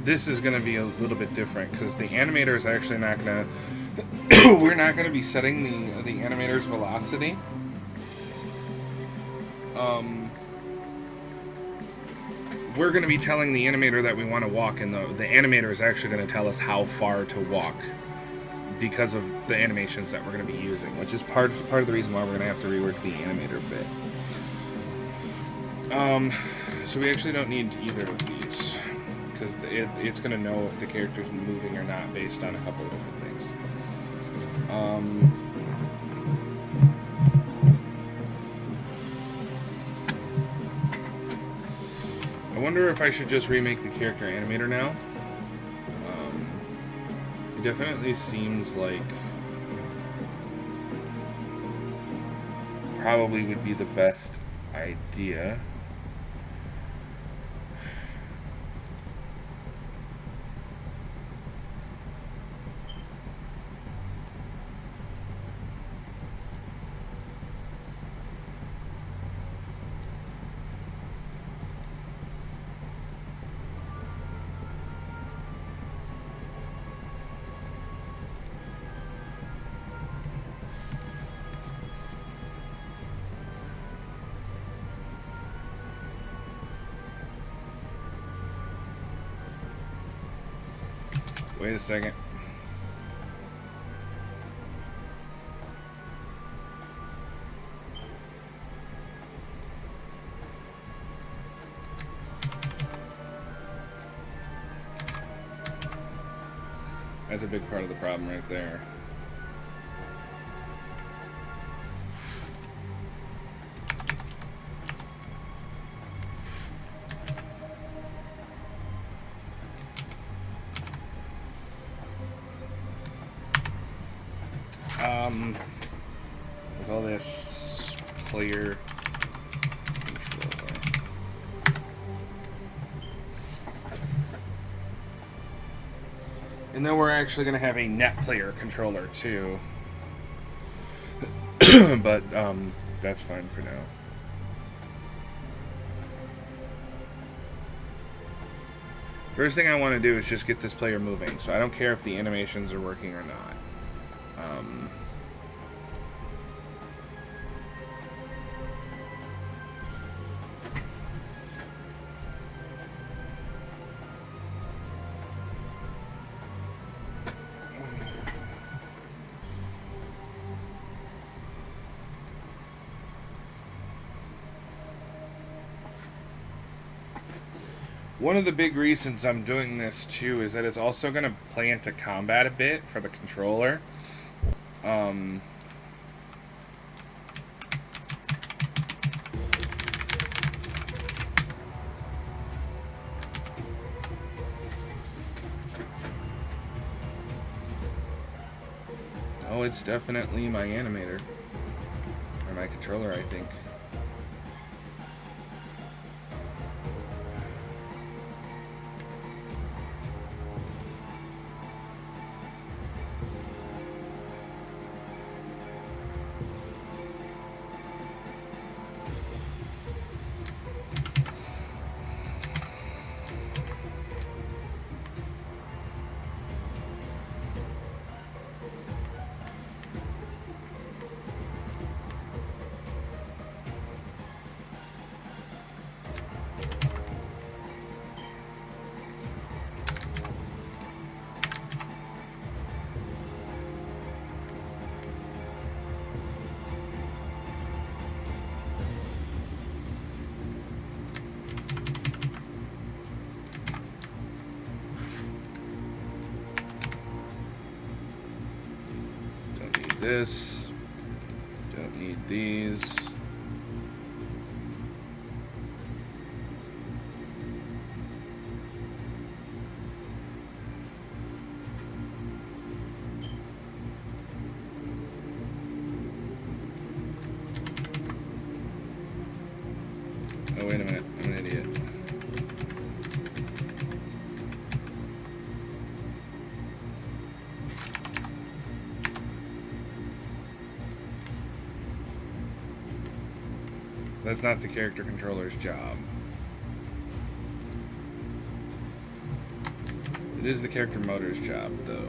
[SPEAKER 1] This is going to be a little bit different because the animator is actually not going to... we're not going to be setting the animator's velocity. We're going to be telling the animator that we want to walk, and the animator is actually going to tell us how far to walk because of the animations that we're going to be using, which is part of the reason why we're going to have to rework the animator a bit. So we actually don't need either of these, because it's going to know if the character's moving or not based on a couple of different things. I wonder if I should just remake the character animator now. It definitely seems like probably would be the best idea. Wait a second. That's a big part of the problem right there. With all this player controller. And then we're actually going to have a net player controller too. But that's fine for now. First thing I want to do is just get this player moving, so I don't care if the animations are working or not. One of the big reasons I'm doing this too is that it's also going to play into combat a bit for the controller. Oh, it's definitely my animator. Or my controller, I think. This, don't need these. Oh, wait a minute, I'm an idiot. That's not the character controller's job. It is the character motor's job, though.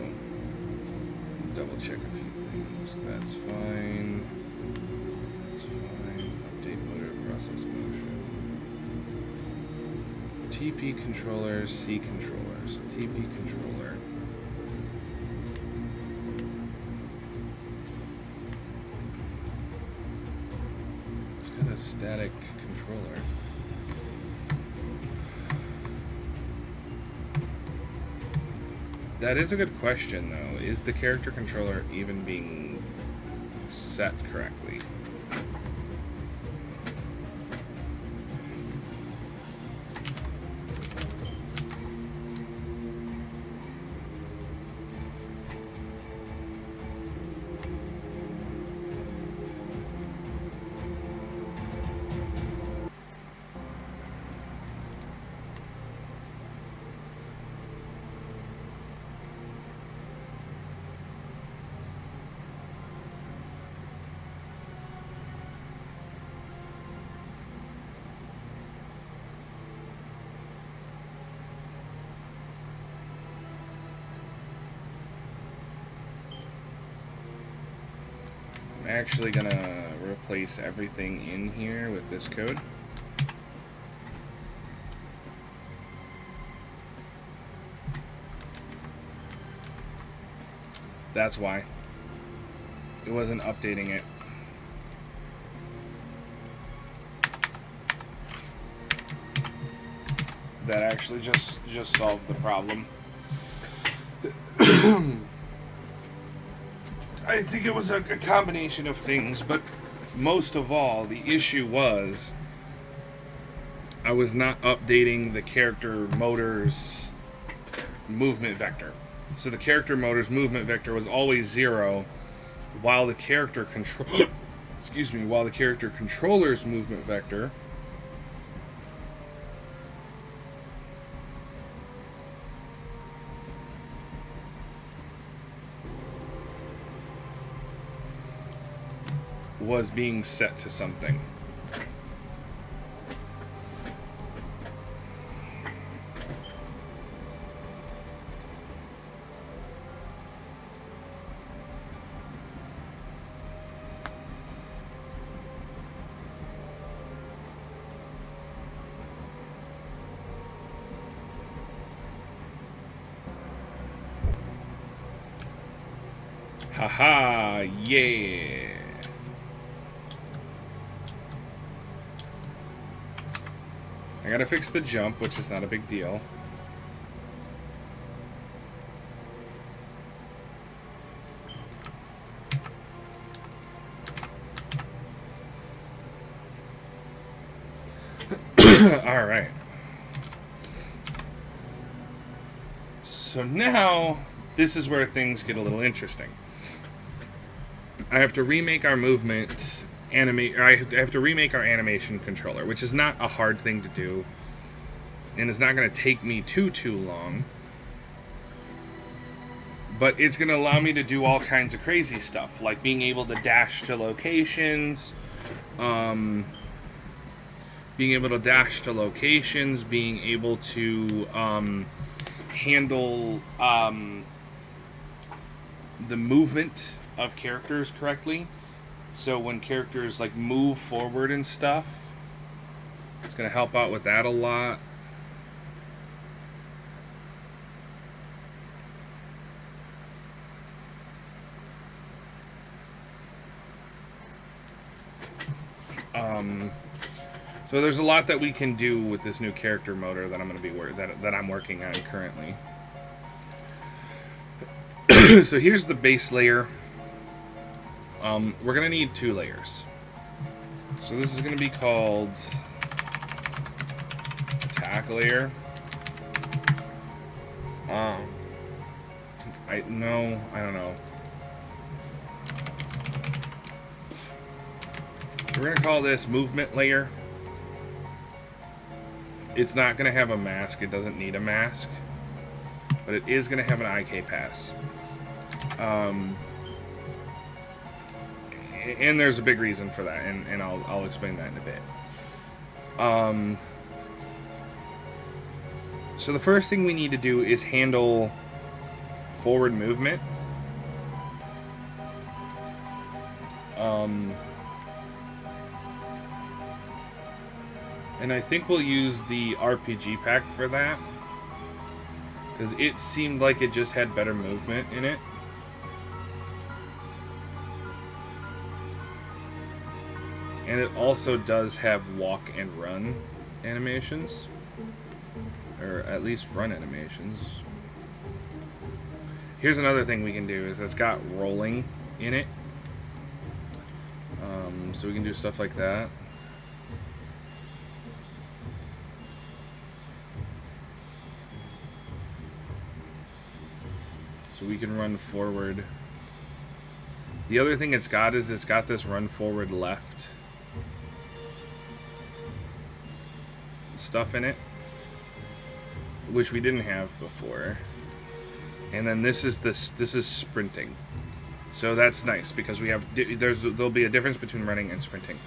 [SPEAKER 1] Double check a few things. That's fine. That's fine. Update motor, process motion. TP controllers, C controllers. TP controller. Static controller. That is a good question, though. Is the character controller even being set correctly? I'm actually gonna replace everything in here with this code. That's why. It wasn't updating it. That actually just solved the problem. I think it was a combination of things, but most of all, the issue was I was not updating the character motor's movement vector. So the character motor's movement vector was always 0, while the character while the character controller's movement vector was being set to something. Haha, yeah. I gotta fix the jump, which is not a big deal. Alright. So now, this is where things get a little interesting. I have to remake our movement I have to remake our animation controller, which is not a hard thing to do, and it's not going to take me too long, but it's going to allow me to do all kinds of crazy stuff, like being able to dash to locations, being able to handle the movement of characters correctly. So when characters like move forward and stuff, it's going to help out with that a lot. So there's a lot that we can do with this new character motor that I'm going to be that I'm working on currently. So here's the base layer. We're going to need 2 layers. So this is going to be called attack layer. I don't know. We're going to call this movement layer. It's not going to have a mask. It doesn't need a mask. But it is going to have an IK pass. And there's a big reason for that, and I'll explain that in a bit. So the first thing we need to do is handle forward movement. And I think we'll use the RPG pack for that, because it seemed like it just had better movement in it. And it also does have walk and run animations. Or at least run animations. Here's another thing we can do, is it's got rolling in it. So we can do stuff like that. So we can run forward. The other thing it's got is it's got this run forward left stuff in it, which we didn't have before. And then this is sprinting. So that's nice, because we have there'll be a difference between running and sprinting.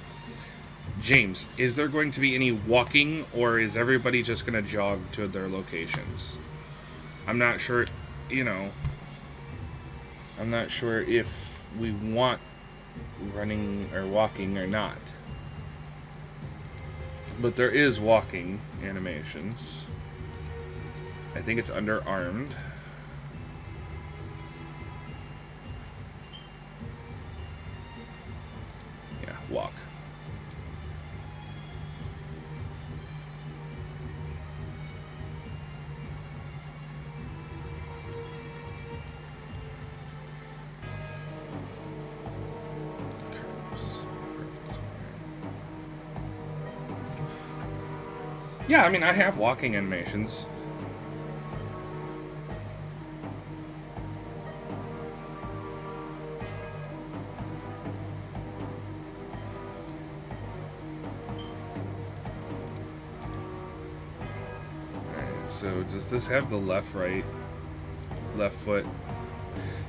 [SPEAKER 1] James, is there going to be any walking, or is everybody just going to jog to their locations? I'm not sure, I'm not sure if we want running or walking or not. But there is walking animations. I think it's under armed. walk. Yeah, I mean, I have walking animations. Alright, so does this have the left, right, left foot?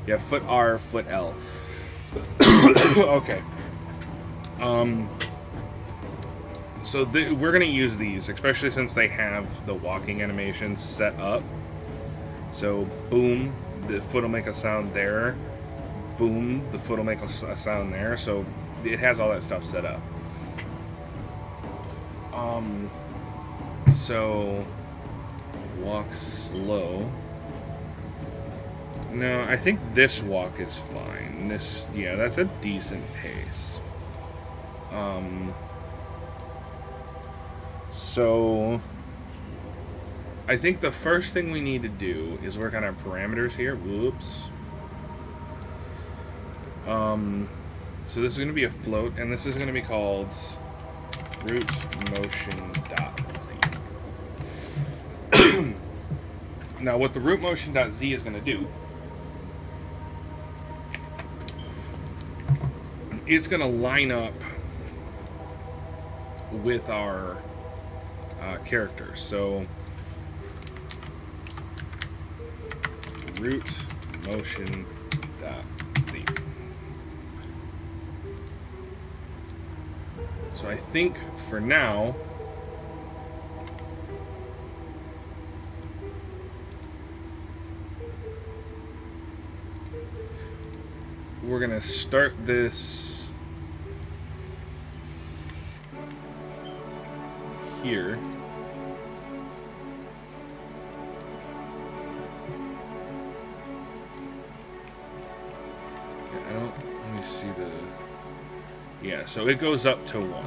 [SPEAKER 1] Yeah, foot R, foot L. Okay. So we're going to use these, especially since they have the walking animation set up. So, boom, the foot will make a sound there. Boom, the foot will make a sound there. So, it has all that stuff set up. So, walk slow. No, I think this walk is fine. This, yeah, that's a decent pace. So, I think the first thing we need to do is work on our parameters here. Whoops. So this is going to be a float, and this is going to be called root motion.z. Now, what the root motion.z is going to do, it's going to line up with our characters. So root motion.z. So I think for now we're gonna start this here. Let me see the... Yeah, so it goes up to 1.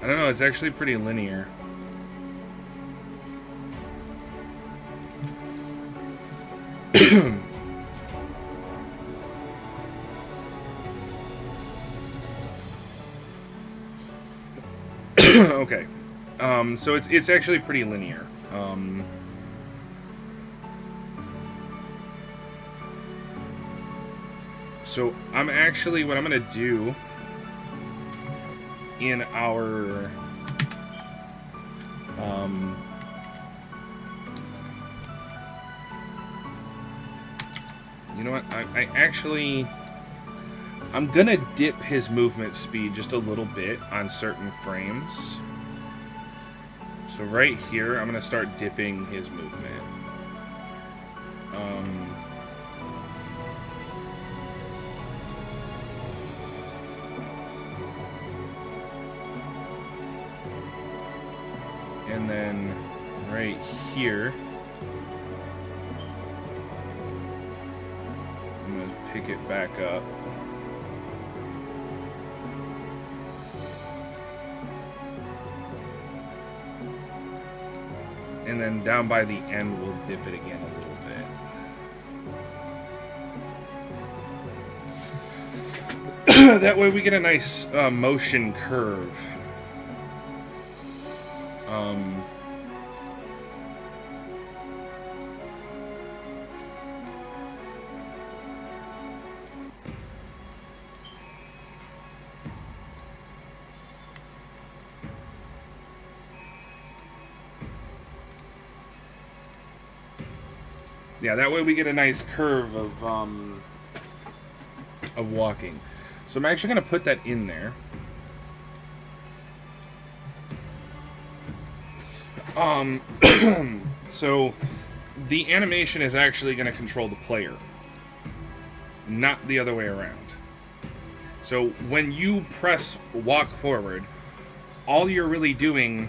[SPEAKER 1] I don't know, it's actually pretty linear. Okay. So it's actually pretty linear. So I'm actually, what I'm gonna do in our you know what, I'm gonna dip his movement speed just a little bit on certain frames. So right here I'm gonna start dipping his movement. And then right here, I'm going to pick it back up. And then down by the end, we'll dip it again a little bit. That way we get a nice motion curve. Yeah, that way we get a nice curve of walking. So I'm actually going to put that in there. So the animation is actually going to control the player, not the other way around. So when you press walk forward, all you're really doing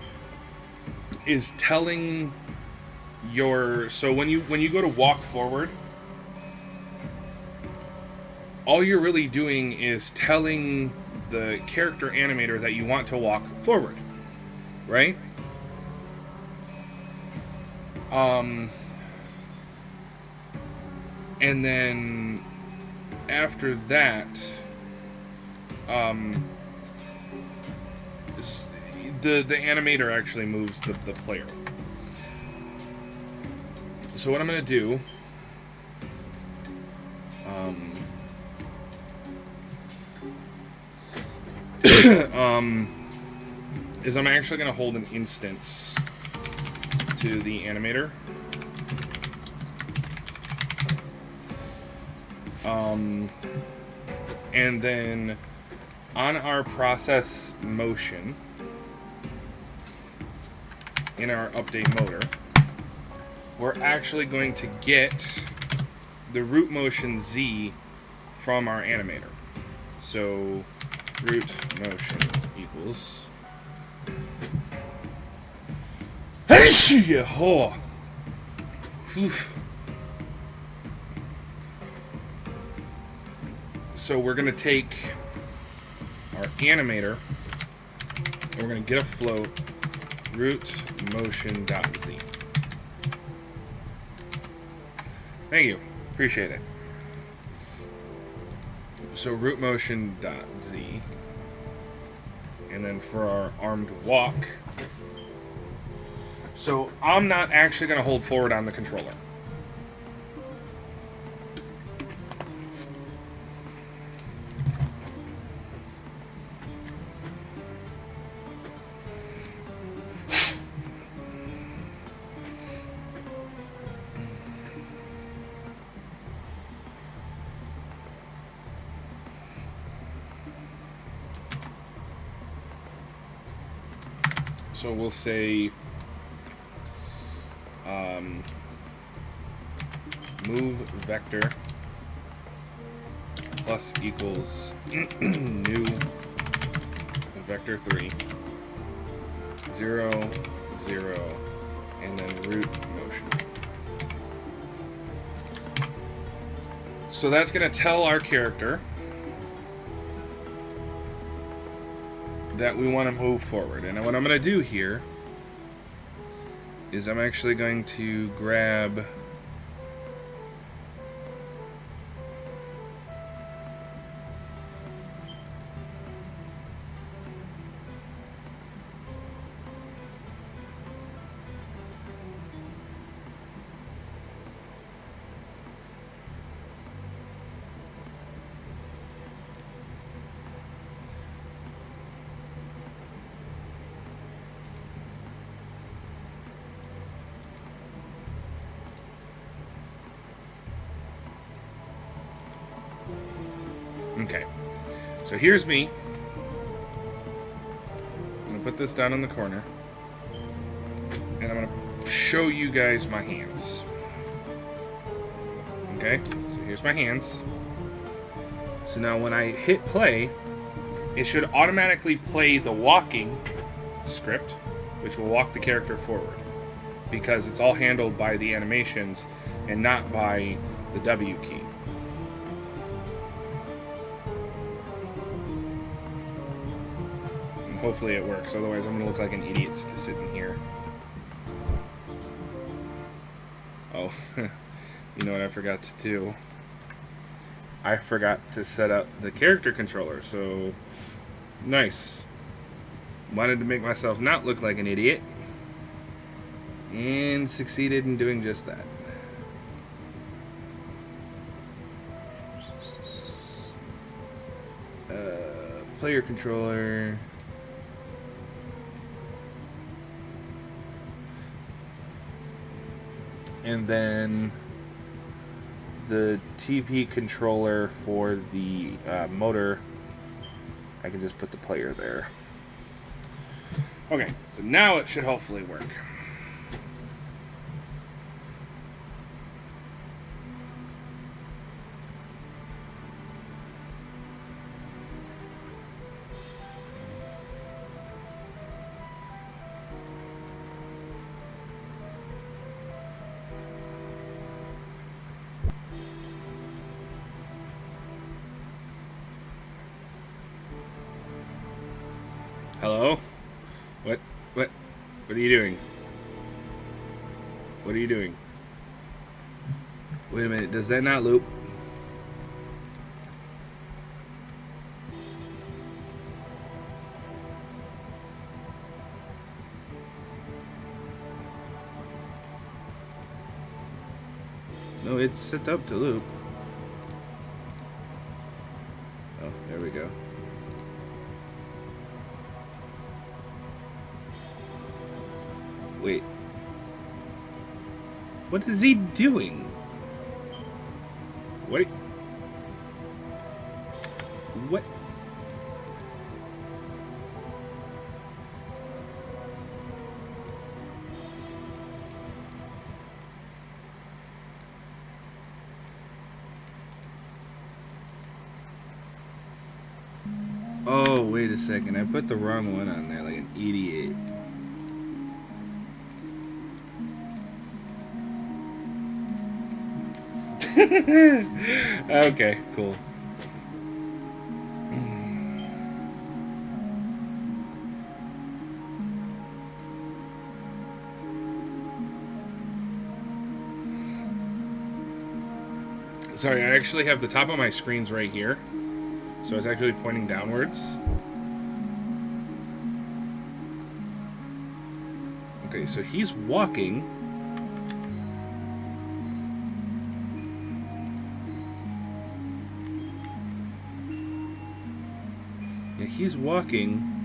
[SPEAKER 1] is telling your... So when you go to walk forward, all you're really doing is telling the character animator that you want to walk forward, right? And then after that, the animator actually moves the player. So what I'm going to do, is I'm actually going to hold an instance to the animator. And then on our process motion, in our update motor, we're actually going to get the root motion Z from our animator. So root motion equals So we're going to take our animator and we're going to get a float root motion.z. Thank you. Appreciate it. So root motion.z. And then for our armed walk, so I'm not actually going to hold forward on the controller. So we'll say move vector plus equals new vector 3 0 0 and then root motion. So that's going to tell our character that we want to move forward. And what I'm going to do here is I'm actually going to grab okay, so here's me. I'm going to put this down in the corner. And I'm going to show you guys my hands. Okay, so here's my hands. So now when I hit play, it should automatically play the walking script, which will walk the character forward. Because it's all handled by the animations and not by the W key. Hopefully it works, otherwise I'm going to look like an idiot sitting here. Oh, you know what I forgot to do? I forgot to set up the character controller, so nice. Wanted to make myself not look like an idiot, and succeeded in doing just that. Player controller. And then the TP controller for the motor, I can just put the player there. Okay, so now it should hopefully work. Hello? What? What? What are you doing? What are you doing? Wait a minute, does that not loop? No, it's set up to loop. Oh, there we go. Wait. What is he doing? What? What? Oh, wait a second. I put the wrong one on there like an idiot. Okay, cool. Sorry, I actually have the top of my screens right here. So it's actually pointing downwards. Okay, so he's walking. Yeah, he's walking.